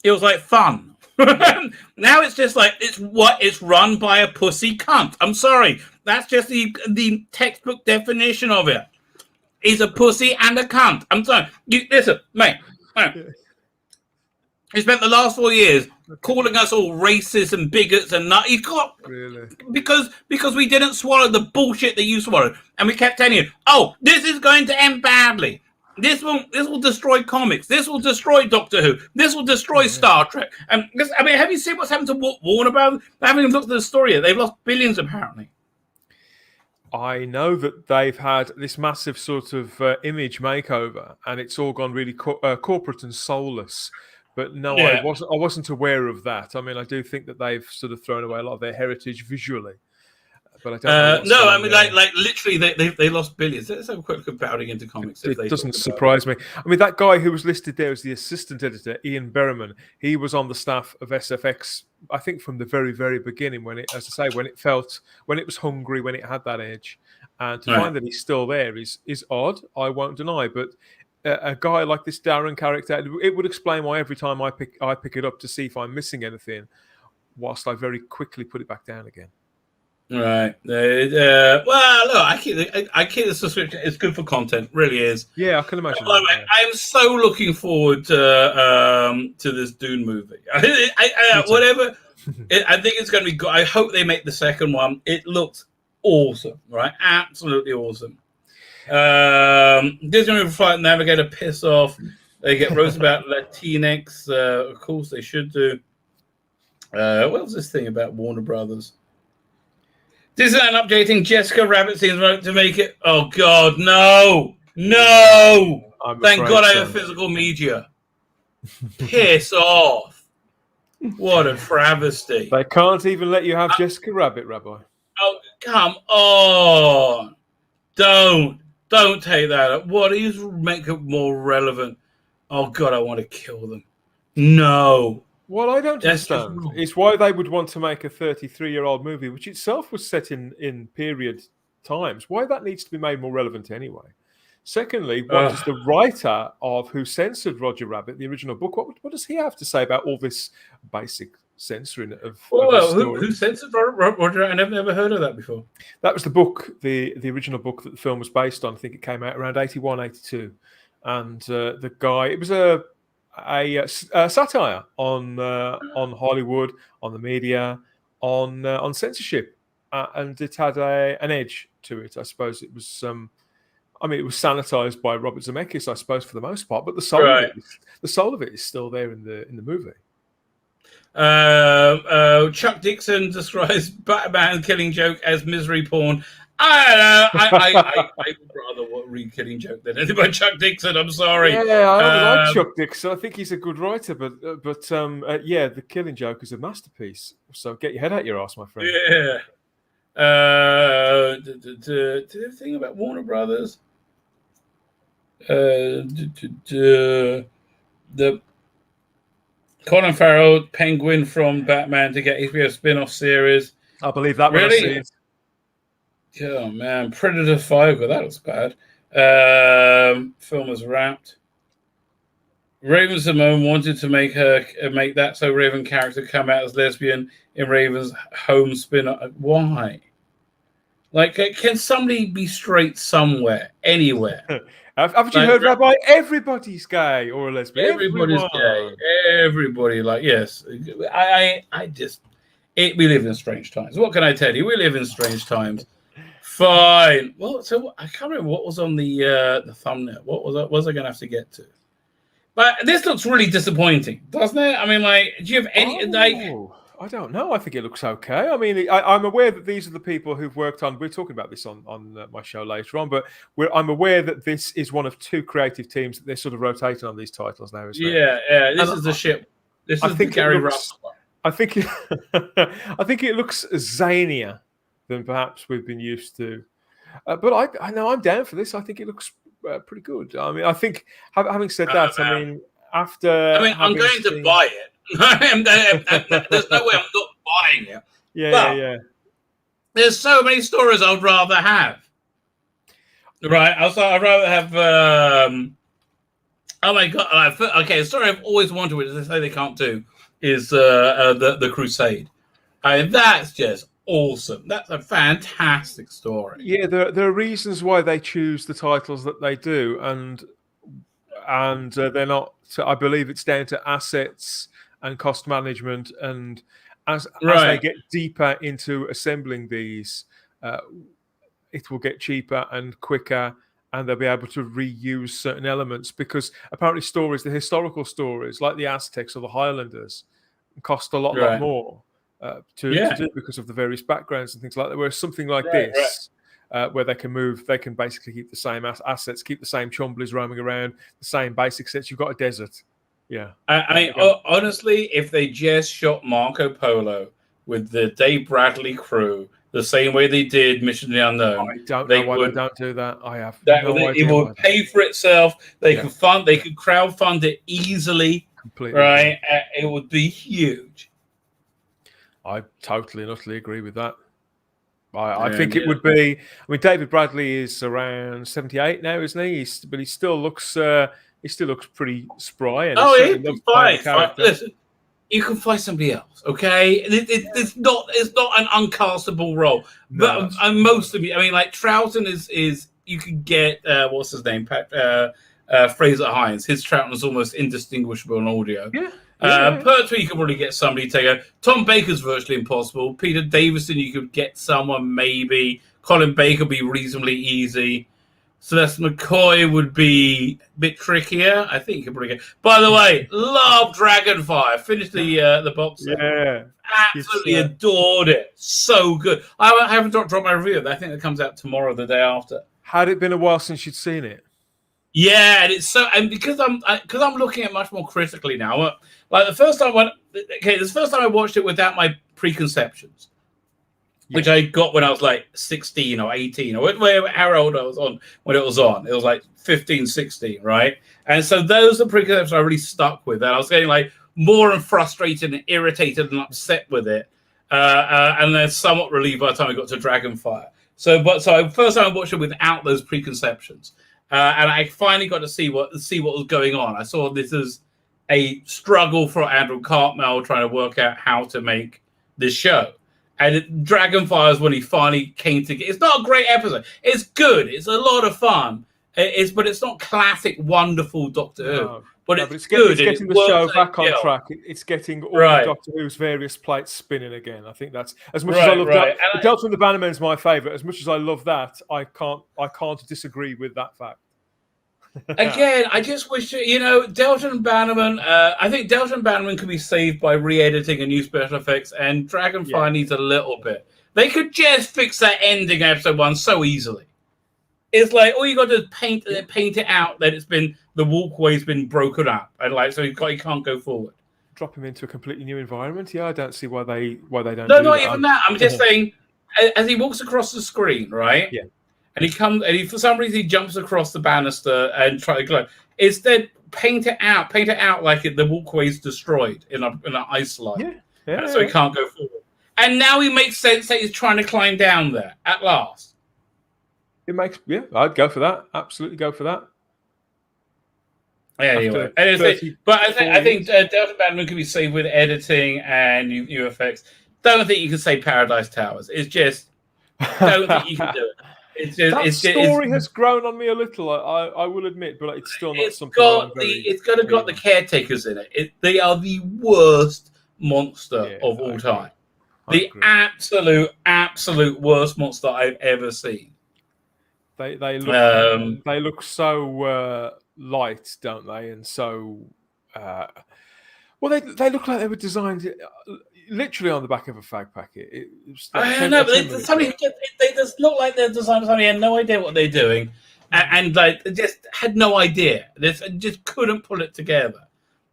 It was like fun. Now it's just like it's run by a pussy cunt. I'm sorry, that's just the textbook definition of it. He's a pussy and a cunt. I'm sorry. Listen, mate. He spent the last 4 years calling us all racist and bigots and nut. He got because we didn't swallow the bullshit that you swallowed, and we kept telling you, "Oh, this is going to end badly. This will destroy comics. This will destroy Doctor Who. This will destroy Star Trek." I mean, have you seen what's happened to Warner Brothers? I haven't even looked at the story yet. They've lost billions, apparently. I know that they've had this massive sort of image makeover, and it's all gone really corporate and soulless. But no, I wasn't aware of that. I mean, I do think that they've sort of thrown away a lot of their heritage visually. But I don't know. No, I mean, like literally, they lost billions. Let's have a quick look at bowing into comics. It doesn't surprise me. I mean, that guy who was listed there as the assistant editor, Ian Berriman, he was on the staff of SFX, I think, from the very, very beginning. When it, as I say, when it was hungry, when it had that edge, and to find that he's still there is odd. I won't deny, but a guy like this Darren character, it would explain why every time I pick it up to see if I'm missing anything, whilst I very quickly put it back down again. Right. Well, look, I keep the subscription. It's good for content, really is. Yeah, I can imagine. By the way, I'm so looking forward to this Dune movie. Whatever. I think it's going to be good. I hope they make the second one. It looks awesome, right? Absolutely awesome. Disney Flight Navigator piss off. They get roast about Latinx. Of course, they should do. What was this thing about Warner Brothers? Disneyland updating Jessica Rabbit scenes to make it. Oh God, no! Thank God I have physical media. Piss off! What a travesty! They can't even let you have Jessica Rabbit, Rabbi. Oh, come on! Don't take that up. What is make it more relevant? Oh God, I want to kill them. No. What I don't understand is why they would want to make a 33-year-old movie, which itself was set in period times. Why that needs to be made more relevant anyway. Secondly, what does the writer of who censored Roger Rabbit, the original book, what does he have to say about all this basic censoring of who censored Roger? I never heard of that before. That was the book, the original book that the film was based on. I think it came out around 81, 82. And the guy, it was a satire on Hollywood, on the media, on censorship, and it had an edge to it. I suppose it was. It was sanitized by Robert Zemeckis, I suppose, for the most part. But the soul of it is still there in the movie. Chuck Dixon describes Batman Killing Joke as misery porn. I would rather read Killing Joke than anything by Chuck Dixon. I'm sorry. Yeah, I like Chuck Dixon. I think he's a good writer, but the Killing Joke is a masterpiece. So get your head out your ass, my friend. Yeah. The thing about Warner Brothers. Colin Farrell, Penguin from Batman to get HBO spin-off series. I believe that. Really? Oh man, Predator 5. Well, that looks bad. Film was wrapped. Raven Simone wanted to make that so Raven character come out as lesbian in Raven's home spin-off. Why? Like, can somebody be straight somewhere, anywhere? Haven't you heard, Rabbi? Everybody's gay or a lesbian. Everybody's gay. Everybody, like, yes. We live in strange times. What can I tell you? We live in strange times. Fine. Well, so I can't remember what was on the thumbnail. What was I going to have to get to? But this looks really disappointing, doesn't it? I mean, like, do you have any I don't know. I think it looks okay. I mean, I'm aware that these are the people who've worked on. We're talking about this on my show later on, but I'm aware that this is one of two creative teams that they're sort of rotating on these titles now. Isn't it? Yeah. This is the ship. This is the Gary Russ one. I think it looks zanier than perhaps we've been used to. But I know I'm down for this. I think it looks pretty good. I mean, I think having said that, I'm going to buy it. There's no way I'm not buying it. Yeah. There's so many stories I'd rather have. Right, I'd rather have. Oh my god! Okay, a story I've always wanted, which they say they can't do, is the Crusade. That's just awesome. That's a fantastic story. Yeah, there are reasons why they choose the titles that they do, and they're not. So I believe it's down to assets and cost management, and as they get deeper into assembling these, it will get cheaper and quicker, and they'll be able to reuse certain elements, because apparently the historical stories like the Aztecs or the Highlanders cost a lot more to do because of the various backgrounds and things like that, whereas something like this where they can basically keep the same assets, keep the same chumblies roaming around, the same basic sets. You've got a desert. Yeah. Honestly, if they just shot Marco Polo with the Dave Bradley crew the same way they did Mission to the Unknown, I don't know why they don't do that. I have no idea. It would pay for itself. They could crowdfund it easily. Completely. Right? It would be huge. I totally and utterly agree with that. I think it would be. I mean, David Bradley is around 78 now, isn't he? But he still looks pretty spry. And he can fight. Listen, you can find somebody else, okay? It's not an uncastable role. But most of it, I mean, like Troughton is you could get what's his name, Fraser Hines. His Troughton is almost indistinguishable in audio. Yeah. Pertwee, you could probably get somebody to take over. Tom Baker's virtually impossible. Peter Davison, you could get someone maybe. Colin Baker would be reasonably easy. Celeste McCoy would be a bit trickier. I think you could probably get. By the way, love Dragonfire. Finished the box set. Yeah. Absolutely adored it. So good. I haven't dropped my review. I think it comes out tomorrow, the day after. Had it been a while since you'd seen it? Yeah, and it's so, and because I'm looking at it much more critically now. Like the first time I watched it without my preconceptions, which I got when I was like 16 or 18 or how old I was on when it was on. It was like 15, 16, right? And so those are preconceptions I really stuck with, and I was getting like more and frustrated and irritated and upset with it, and then somewhat relieved by the time I got to Dragonfire. So first time I watched it without those preconceptions. And I finally got to see what was going on. I saw this as a struggle for Andrew Cartmel trying to work out how to make this show. And Dragonfire is when he finally came to get. It's not a great episode. It's good. It's a lot of fun. But it's not classic, wonderful Doctor Who. But it's good. It's getting the show back on track. It's getting all of Doctor Who's various plates spinning again. I think that's as much as I love that. The Delta and the Bannerman is my favourite. As much as I love that, I can't disagree with that fact. Again, I just wish Delta and Bannerman. I think Delta and Bannerman could be saved by re-editing and new special effects, and Dragonfire needs a little bit. They could just fix that ending episode 1 so easily. It's like all you got to paint it out that the walkway's been broken up, and like so he can't go forward. Drop him into a completely new environment. Yeah, I don't see why they don't. No, not even that. I'm just saying, as he walks across the screen, right? Yeah. And he for some reason he jumps across the banister and tries to glow. Instead, paint it out like the walkway's destroyed in an ice slide, so he can't go forward. And now he makes sense that he's trying to climb down there at last. It makes I'd go for that. Absolutely go for that. Anyway, but I think Delta Batman can be saved with editing and new effects. Don't think you can save Paradise Towers. It's just don't think you can do it. It's just, that story has grown on me a little. I will admit, but it's still not something. It's got the caretakers in it. They are the worst monster of all time. The absolute worst monster I've ever seen. They look so light, don't they? And so they look like they were designed literally on the back of a fag packet. I know, but they just look like they're designed. Somebody had no idea what they're doing, and like they just had no idea. They just couldn't pull it together.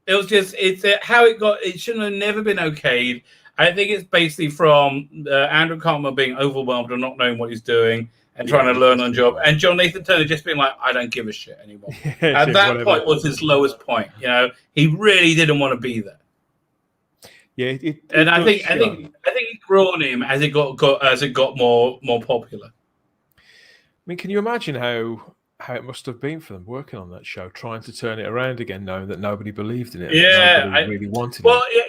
It was just how it got. It shouldn't have never been okayed. I think it's basically from Andrew Cartman being overwhelmed and not knowing what he's doing and trying to learn on job, and John Nathan Turner just being like, I don't give a shit anymore. At that point was his lowest point. You know, he really didn't want to be there. Yeah, I think it grew on him as it got more popular. I mean, can you imagine how it must have been for them working on that show, trying to turn it around again, knowing that nobody believed in it? Yeah, nobody really wanted it. Yeah,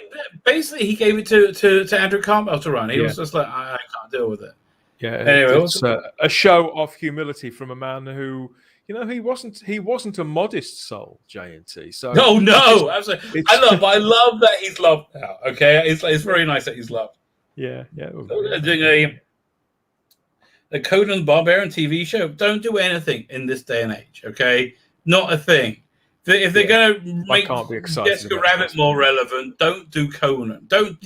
basically, he gave it to Andrew Cartmel to run. He was just like, I can't deal with it. Yeah, anyway, it's a show of humility from a man who, you know, he wasn't a modest soul, J&T. So no, absolutely. I love that he's loved now. Okay, it's very nice that he's loved. Yeah. Doing a Conan the Barbarian TV show. Don't do anything in this day and age. Okay, not a thing. If they're going to make Jessica Rabbit more relevant, don't do Conan. Don't.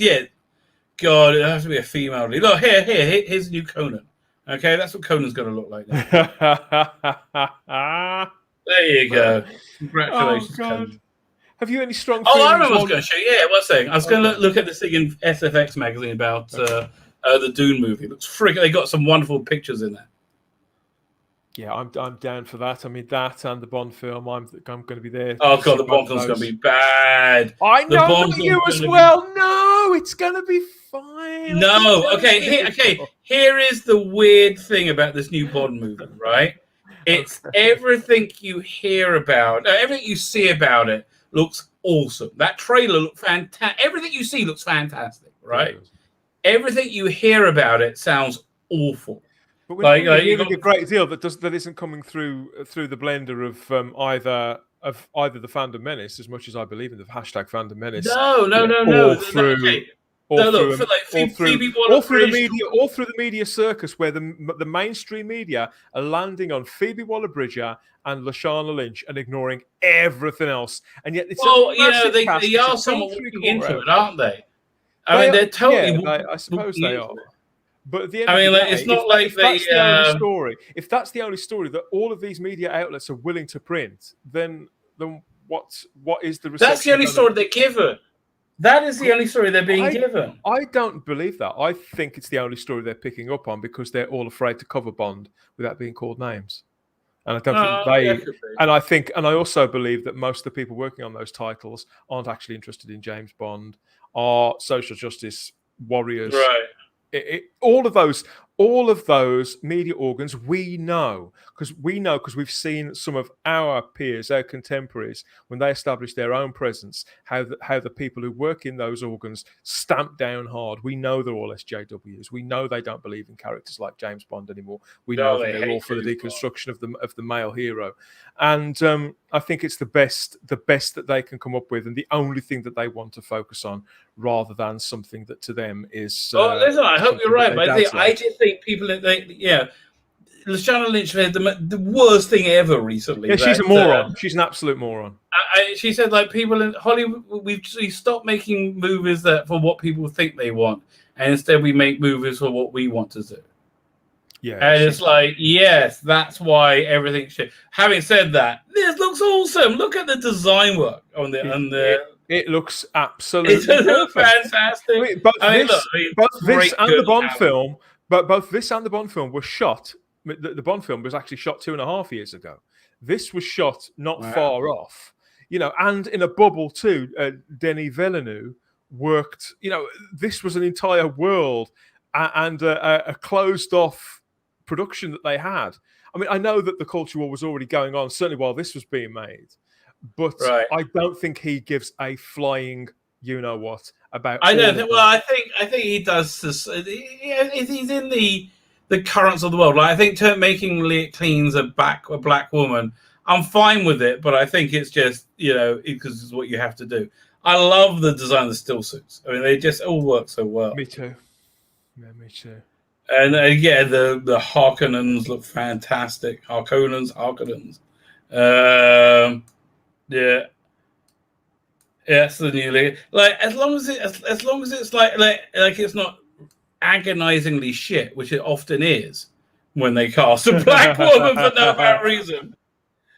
God, it has to be a female lead. Look, here's a new Conan. Okay, that's what Conan's going to look like now. There you go. Congratulations, Conan. Have you any strong feelings? I remember what I was going to show you. Yeah, one second. I was going to look at this thing in SFX magazine about the Dune movie. It looks freaking. They got some wonderful pictures in there. Yeah, I'm down for that. I mean, that and the Bond film, I'm going to be there. Oh god, the Bond film's going to be bad. I know, not you as well. No, it's going to be fine. No, okay. Here is the weird thing about this new Bond movie, right? It's everything you hear about, everything you see about it looks awesome. That trailer looked fantastic. Everything you see looks fantastic, right? Everything you hear about it sounds awful. But we're hearing a great deal that isn't coming through the blender of either the fandom menace, as much as I believe in the hashtag fandom menace. No. All through the media circus, where the mainstream media are landing on Phoebe Waller-Bridge and Lashana Lynch and ignoring everything else, and yet it's they are somewhat looking into it, aren't they? I mean, they're totally. I suppose they are. But at the end it's not like if that's the only story that all of these media outlets are willing to print, then what is the reception? That's the only story they're given. That is the only story they're being given. I don't believe that. I think it's the only story they're picking up on because they're all afraid to cover Bond without being called names. And I don't think and I also believe that most of the people working on those titles aren't actually interested in James Bond, are social justice warriors. Right. All of those media organs we know because we've seen some of our peers, our contemporaries, when they establish their own presence, how the people who work in those organs stamp down hard. We know they're all SJWs. We know they don't believe in characters like James Bond anymore. We know that they're all for the deconstruction of the male hero, and I think it's the best that they can come up with, and the only thing that they want to focus on, rather than something that to them is. Listen, I hope you're right, but I just think people, Lashana Lynch had the worst thing ever recently. Yeah, she's a moron. She's an absolute moron. She said, like, people in Hollywood, we stopped making movies for what people think they want, and instead we make movies for what we want to do. Yeah, and it's like, yes, that's why everything should. Having said that, this looks awesome. Look at the design work on the. It looks absolutely fantastic. I mean, both this and the Bond film were shot. The Bond film was actually shot 2.5 years ago. This was shot not far off. and in a bubble too. Denis Villeneuve worked. This was an entire world and a closed off production that they had. I mean, I know that the culture war was already going on, certainly while this was being made, but I don't think he gives a flying what about. I don't think. Well, I think he does this. He's in the currents of the world. Like, I think making Liet Clean's a black woman, I'm fine with it, but I think it's just because it's what you have to do. I love the design of the still suits. I mean, they just all work so well. Me too. Yeah, me too. And the Harkonnens look fantastic. Harkonnens. Yeah. Yeah, it's the new league. Like, as long as it's like it's not agonizingly shit, which it often is when they cast a black woman for no apparent reason.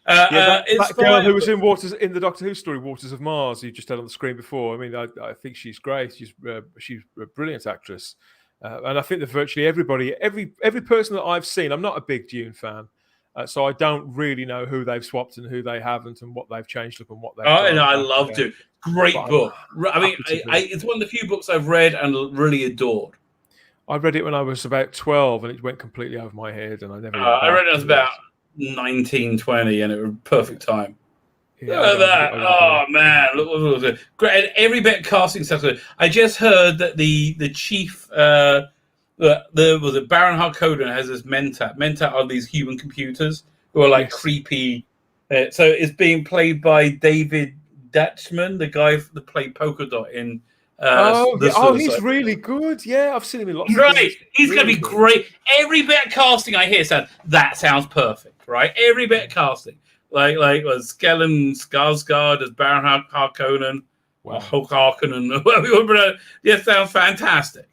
That girl who was in the Doctor Who story, Waters of Mars, you just had on the screen before. I mean, I think she's great. She's a brilliant actress, and I think that virtually everybody, every person that I've seen, I'm not a big Dune fan. So I don't really know who they've swapped and who they haven't, and what they've changed up and what they've done. I love Dune. Great book. I mean, it's one of the few books I've read and really adored. I read it when I was about 12, and it went completely over my head, and I never. I read it when I was about 19, 20, and it was perfect time. Yeah, look at that! Oh man, look what was it? Great, and every bit of casting stuff. I just heard that the chief. Was it Baron Harkonnen has this Mentat. Mentat are these human computers who are like creepy. So it's being played by David Datchman, the guy that played Polka Dot in. He's really good. Yeah, I've seen him in lots of things. He's really going to be great. Every bit of casting I hear says that sounds perfect, right? Every bit of casting. Like Skellen Skarsgård as Baron Harkonnen, or Hulk Harkonnen, whatever you want to pronounce. Yeah, sounds fantastic.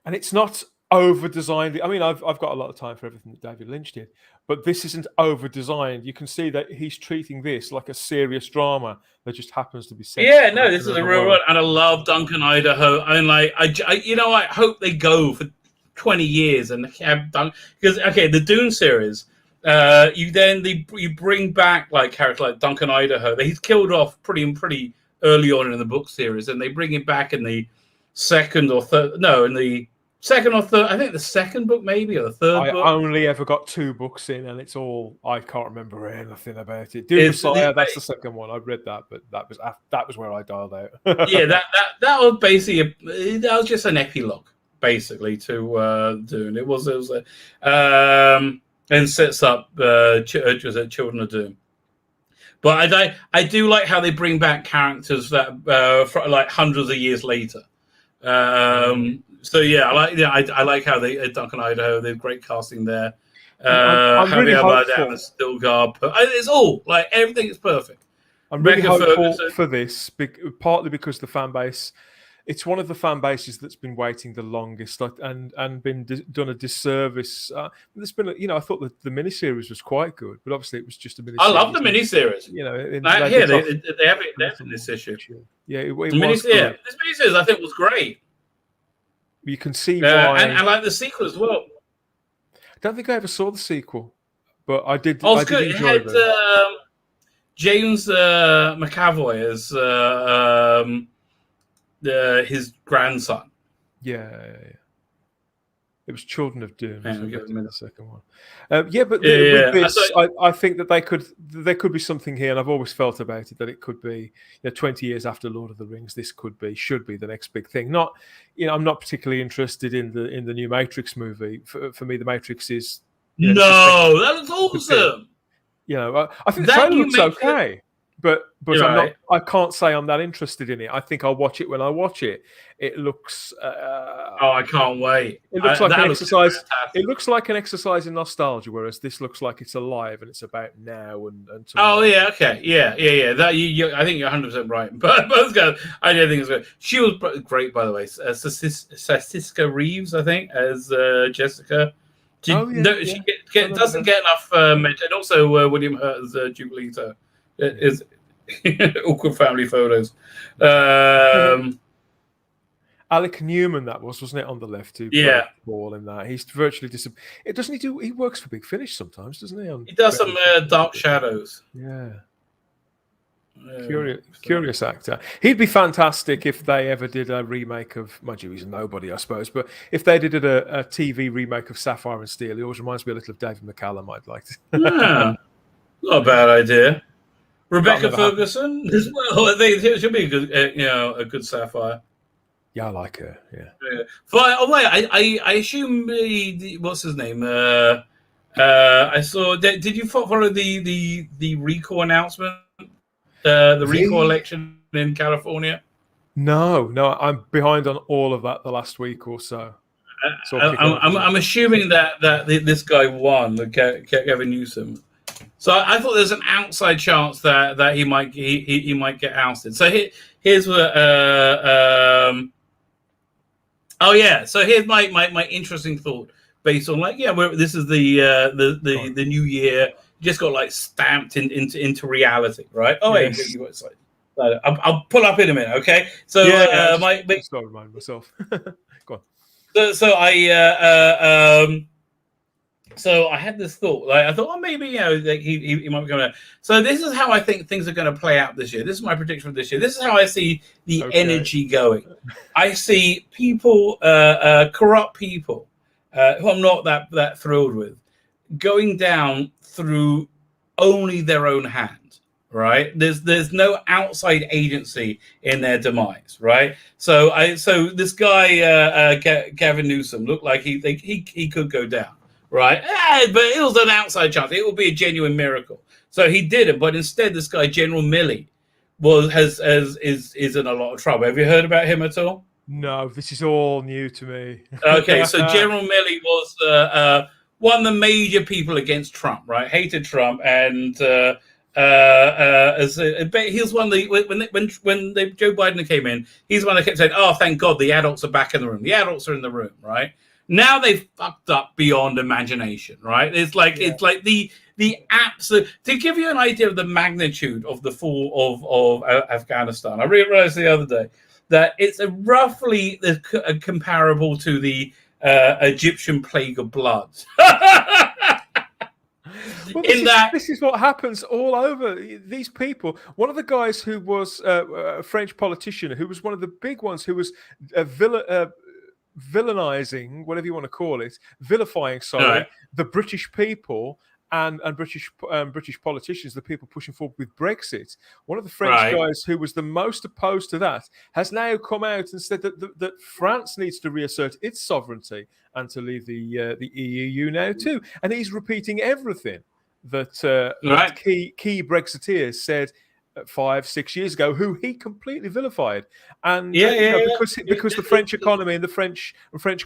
And it's not over-designed. I mean, I've got a lot of time for everything that David Lynch did, but this isn't over-designed. You can see that he's treating this like a serious drama that just happens to be set. Yeah, no, this is a real one, and I love Duncan Idaho. And like, I hope they go for 20 years and have done, because the Dune series, you bring back like character like Duncan Idaho. He's killed off pretty early on in the book series, and they bring him back in the second or third. I think the second book maybe, or the third book. I only ever got 2 books in, and it's all, I can't remember anything about it. Dune Messiah, that's the second one. I read that, but that was where I dialed out. Yeah, that was basically that was just an epilogue, basically, to Dune. It was and sets up Children of Doom. But I do like how they bring back characters that like hundreds of years later. So yeah, I like how they Duncan Idaho. They have great casting there. I'm really hopeful. Stilgar. It's all like everything is perfect. I'm really hopeful for this, partly because the fan base. It's one of the fan bases that's been waiting the longest and been done a disservice. There's been, I thought that the miniseries was quite good, but obviously it was just a miniseries. I love the miniseries. They have it in this issue. Yeah, this miniseries I think was great. You can see why. And I like the sequel as well. I don't think I ever saw the sequel, but I did. Oh, it's good. It had James McAvoy as his grandson. Yeah. It was Children of Doom. Yeah, we'll get them in the second one. With this, I think that there could be something here, and I've always felt about it that it could be 20 years after Lord of the Rings. This should be the next big thing. Not, I'm not particularly interested in the new Matrix movie. For me, the Matrix is. That looks awesome. I think the trailer looks okay. But I can't say I'm that interested in it. I think I'll watch it when I watch it. It looks. I can't wait. It looks like an exercise. It looks like an exercise in nostalgia, whereas this looks like it's alive and it's about now and tomorrow. Oh yeah, okay, yeah. That I think you're 100% right. But both guys, I don't think it's good. She was great, by the way. Siska Reeves, I think, as Jessica. She doesn't get enough mention. And also William Hurt as Jubilito. It is awkward family photos. Alec Newman, that wasn't it, on the left? Who ball in that. He's virtually doesn't he He works for Big Finish sometimes, doesn't he? He does some Dark Shadows. Yeah. Curious actor. He'd be fantastic if they ever did a remake of, mind you, he's nobody, I suppose, but if they did a TV remake of Sapphire and Steel, he always reminds me a little of David McCallum. I'd like to. Yeah, not a bad idea. Rebecca Ferguson as well. I think she'll be a good, a good Sapphire. Yeah, I like her. Yeah. Oh wait, I assume what's his name? I saw. Did you follow the recall announcement? The recall election in California. No, I'm behind on all of that the last week or so. I'm assuming that this guy won, Gavin Newsom. So I thought there's an outside chance that he might get ousted. So here's what. So here's my interesting thought based on this is the new year, just got stamped into reality, right? Oh wait, you got excited. I'll pull up in a minute, okay? So just don't remind myself. Go on. So I had this thought. I thought, maybe he might be going to. So this is how I think things are going to play out this year. This is my prediction for this year. This is how I see the energy going. I see people, corrupt people, who I'm not that thrilled with, going down through only their own hand. Right? There's no outside agency in their demise. Right? So this guy Gavin Newsom looked like he could go down. Right, but it was an outside chance. It would be a genuine miracle. So he didn't, but instead, this guy General Milley is in a lot of trouble. Have you heard about him at all? No, this is all new to me. Okay, so General Milley was one of the major people against Trump. Right, hated Trump, and he was one of the when Joe Biden came in, he's one that kept saying, "Oh, thank God, the adults are back in the room. The adults are in the room." Right. Now they've fucked up beyond imagination, right? It's like the absolute. To give you an idea of the magnitude of the fall of Afghanistan, I realized the other day that it's roughly comparable to the Egyptian plague of blood. Well, this is what happens all over. These people. One of the guys who was a French politician, who was one of the big ones, who was villainizing, whatever you want to call it, vilifying, the British people and British politicians, the people pushing forward with Brexit. One of the French guys who was the most opposed to that has now come out and said that France needs to reassert its sovereignty and to leave the EU now too. And he's repeating everything that key Brexiteers said 5-6 years ago, who he completely vilified, and because the French economy and the French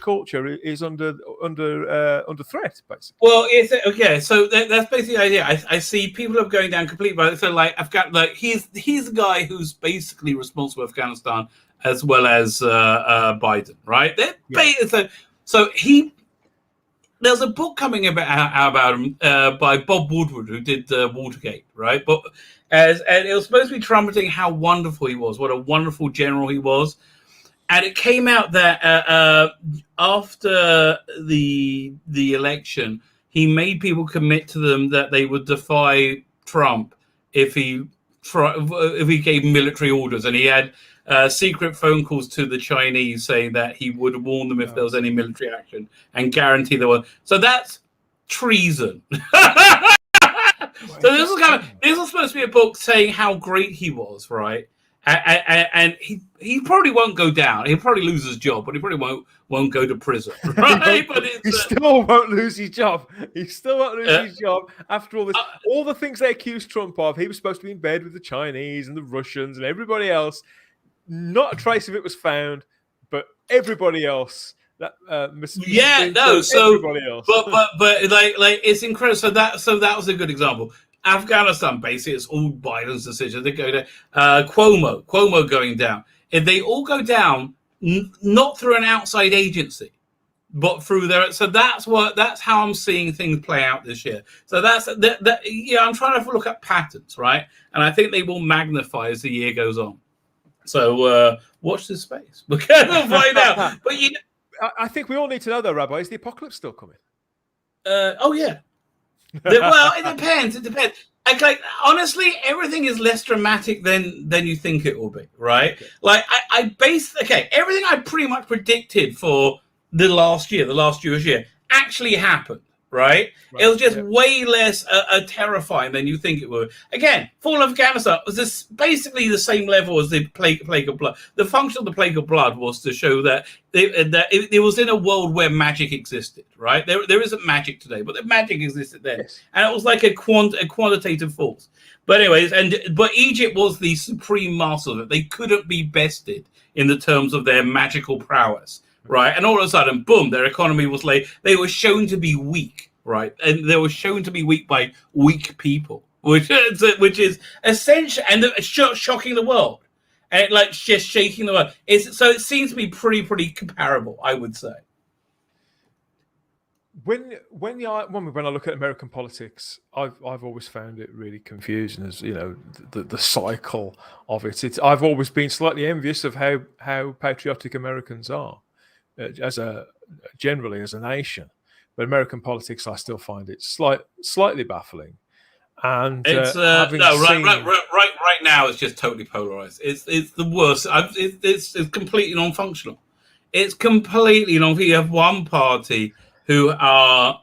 culture is under threat, basically. Well, so that's basically the idea. I see people are going down completely. So he's the guy who's basically responsible for Afghanistan as well as Biden, right? So there's a book coming about him by Bob Woodward, who did Watergate, right? But and it was supposed to be trumpeting how wonderful he was, what a wonderful general he was. And it came out that after the election, he made people commit to them that they would defy Trump if he gave military orders, and he had secret phone calls to the Chinese saying that he would warn them if there was any military action and guarantee there was. So that's treason. So this was supposed to be a book saying how great he was, right? And he probably won't go down. He'll probably lose his job, but he probably won't go to prison, right? But he still won't lose his job. He still won't lose his job after all this. All the things they accused Trump of. He was supposed to be in bed with the Chinese and the Russians and everybody else. Not a trace of it was found, but everybody else. Everybody else. but it's incredible. So that was a good example. Afghanistan, basically, it's all Biden's decision. They go to Cuomo going down. If they all go down, not through an outside agency, but through their. So that's how I'm seeing things play out this year. So I'm trying to look at patterns, right? And I think they will magnify as the year goes on. So watch this space. We'll find out. But I think we all need to know, though, Rabbi, is the apocalypse still coming? Well, it depends. like honestly, everything is less dramatic than you think it will be, right? Okay. Like I based everything I pretty much predicted for the last Jewish year actually happened. Right? It was just way less terrifying than you think it would. Again, Fall of Afghanistan was basically the same level as the Plague of Blood. The function of the Plague of Blood was to show that it was in a world where magic existed, right? There isn't magic today, but the magic existed then. Yes. And it was like a quantitative force. But anyways, but Egypt was the supreme master of it. They couldn't be bested in the terms of their magical prowess. Right, and all of a sudden, boom! Their economy was they were shown to be weak, right, and they were shown to be weak by weak people, which is essential and shocking the world, and just shaking the world. So it seems to be pretty comparable, I would say. When I look at American politics, I've always found it really confusing. As you know, the cycle of it. I've always been slightly envious of how patriotic Americans are. Generally as a nation, but American politics, I still find it slightly baffling. And it's right now it's just totally polarized. It's the worst. It's completely non-functional. It's completely non. You have one party who are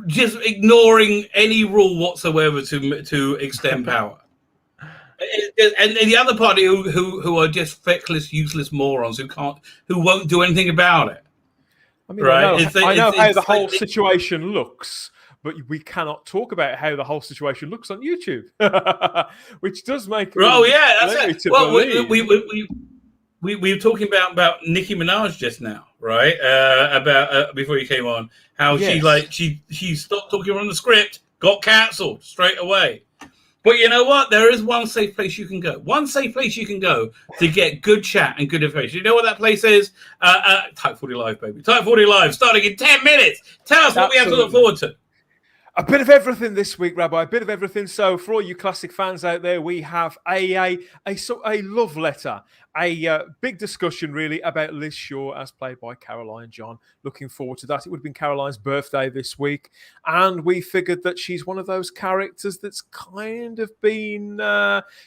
just ignoring any rule whatsoever to extend power. And the other party who are just feckless, useless morons who won't do anything about it. I mean, right? I know how the whole situation looks, but we cannot talk about how the whole situation looks on YouTube, which does make. Oh yeah, that's it. Well, we were talking about Nicki Minaj just now, right? About before you came on, how she stopped talking on the script, got cancelled straight away. But you know what? There is one safe place you can go. One safe place you can go to get good chat and good information. You know what that place is? Type 40 Live, baby. Type 40 Live, starting in 10 minutes. Tell us what we have to look forward to. A bit of everything this week, Rabbi. A bit of everything. So, for all you classic fans out there, we have a love letter, a big discussion really about Liz Shaw as played by Caroline John. Looking forward to that. It would have been Caroline's birthday this week, and we figured that she's one of those characters that's kind of been.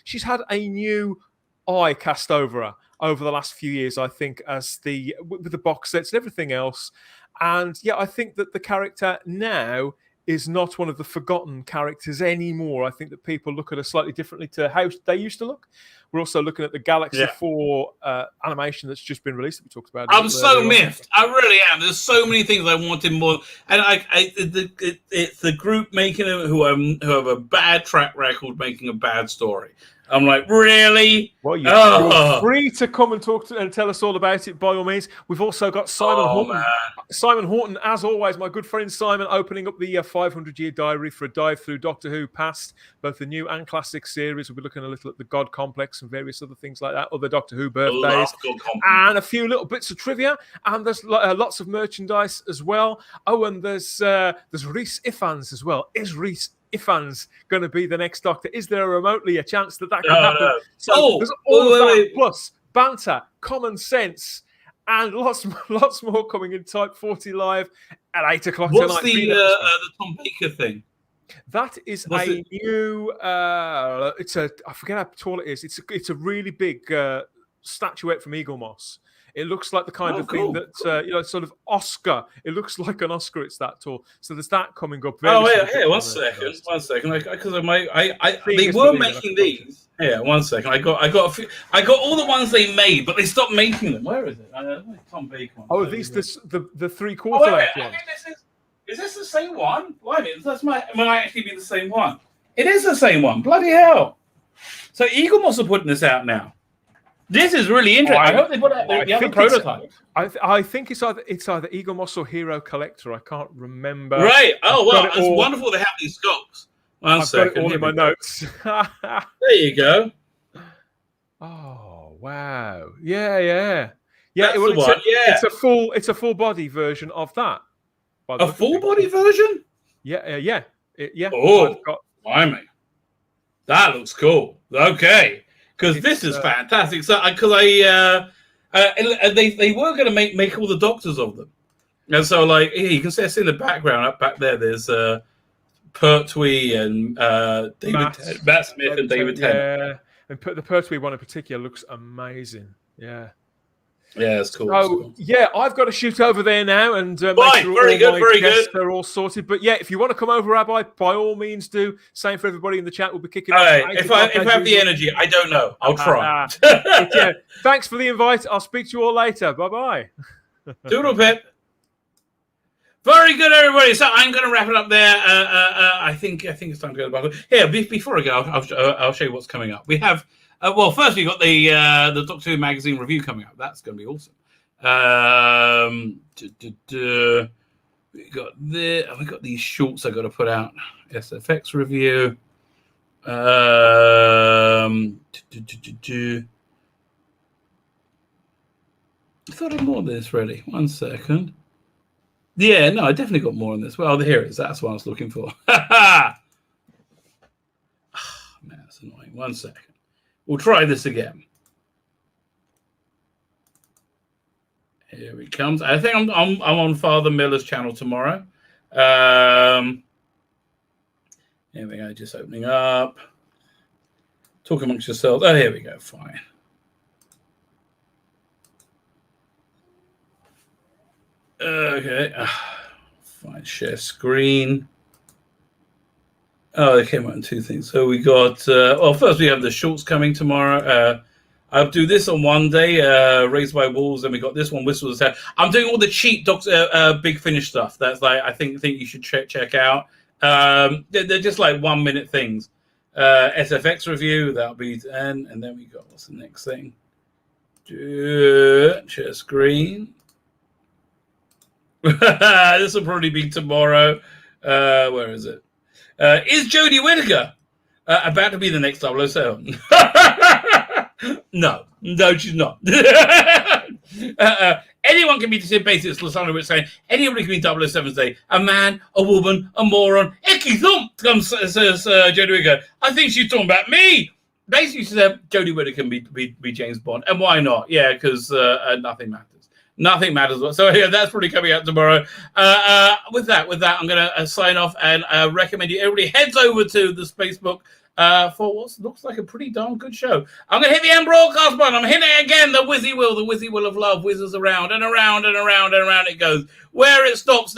She's had a new eye cast over her over the last few years, I think, with the box sets and everything else. And yeah, I think that the character now is not one of the forgotten characters anymore. I think that people look at her slightly differently to how they used to look. We're also looking at the Galaxy 4 animation that's just been released that we talked about. I'm so miffed. I really am. There's so many things I wanted more. And it's the group making it who have a bad track record making a bad story. I'm like, really? Well, you're free to come and talk and tell us all about it by all means. We've also got Simon Horton. Man. Simon Horton, as always, my good friend Simon, opening up the 500-year diary for a dive through Doctor Who past, both the new and classic series. We'll be looking a little at the God Complex and various other things like that, other Doctor Who birthdays, and a few little bits of trivia. And there's lots of merchandise as well. Oh, and there's Rhys Ifans as well. Is Rhys Ifans going to be the next Doctor? Is there remotely a chance that could happen? No. So there's all of that, plus banter, common sense, and lots more coming in Type 40 Live at 8 o'clock tonight. What's the Tom Baker thing? That is new. I forget how tall it is. It's a really big statuette from Eagle Moss. It looks like the kind of thing that, sort of Oscar. It looks like an Oscar. It's that tall. So there's that coming up. One second. Because they were making these. Yeah, 1 second. I got all the ones they made, but they stopped making them. Where is it? Tom Baker. Oh, these the 3/4 length one. Is this the same one? Why? That might actually be the same one. It is the same one. Bloody hell! So Eagle Moss are putting this out now. This is really interesting. I hope they put out the other prototype. I think it's either Eagle Moss or Hero Collector. I can't remember. Right. Oh, well, it's wonderful to have these sculpts. I've got it all in my notes. There you go. Oh, wow. Yeah. It's a full body version of that. A full body version? Yeah. Oh, blimey. That looks cool. Okay. Because this is fantastic. So, because they were going to make all the Doctors of them, and so here you can see in the background up back there. There's Pertwee and Matt Smith and David Tennant. Yeah, and the Pertwee one in particular looks amazing. Yeah. Yeah, it's cool. So, yeah, I've got to shoot over there now and make sure very good. They're all sorted. But yeah, if you want to come over, Rabbi, by all means do. Same for everybody in the chat. We'll be kicking off. If I have the energy, I don't know. I'll try. But, yeah, thanks for the invite. I'll speak to you all later. Bye-bye. Doodle pip. Very good, everybody. So I'm going to wrap it up there. I think it's time to go to the back. Here, before I go, I'll show you what's coming up. We have... well, first we got the Doctor Who magazine review coming up. That's going to be awesome. We got these shorts I got to put out. SFX review. I thought I had more of this ready. 1 second. Yeah, no, I definitely got more on this. Well, here it is. That's what I was looking for. Man, that's annoying. 1 second. We'll try this again. Here he comes. I think I'm on Father Miller's channel tomorrow. Here we go. Just opening up. Talk amongst yourselves. Oh, here we go. Fine. Okay. Fine. Share screen. Oh, they came out in two things. So we got, first we have the shorts coming tomorrow. I'll do this on one day, Raised by Wolves, and we got this one, Whistles. I'm doing all the cheap Big Finish stuff. That's like, I think you should check out. They're just like 1 minute things. SFX review, that'll be 10. And then we got, what's the next thing? Share screen. This will probably be tomorrow. Where is it? Is Jodie Whittaker about to be the next 007? No, she's not. Anyone can be basically Lasana saying anybody can be 007 today. A man, a woman, a moron. Icky thump comes says Jodie Whittaker. I think she's talking about me. Basically, she said Jodie Whittaker can be James Bond, and why not? Yeah, because nothing matters. Nothing matters. So yeah, that's probably coming out tomorrow. With that, I'm going to sign off and recommend you everybody heads over to the Facebook for what looks like a pretty darn good show. I'm going to hit the end broadcast button. I'm hitting it again. The Wizzy Will of Love whizzes around and around and around and around it goes. Where it stops.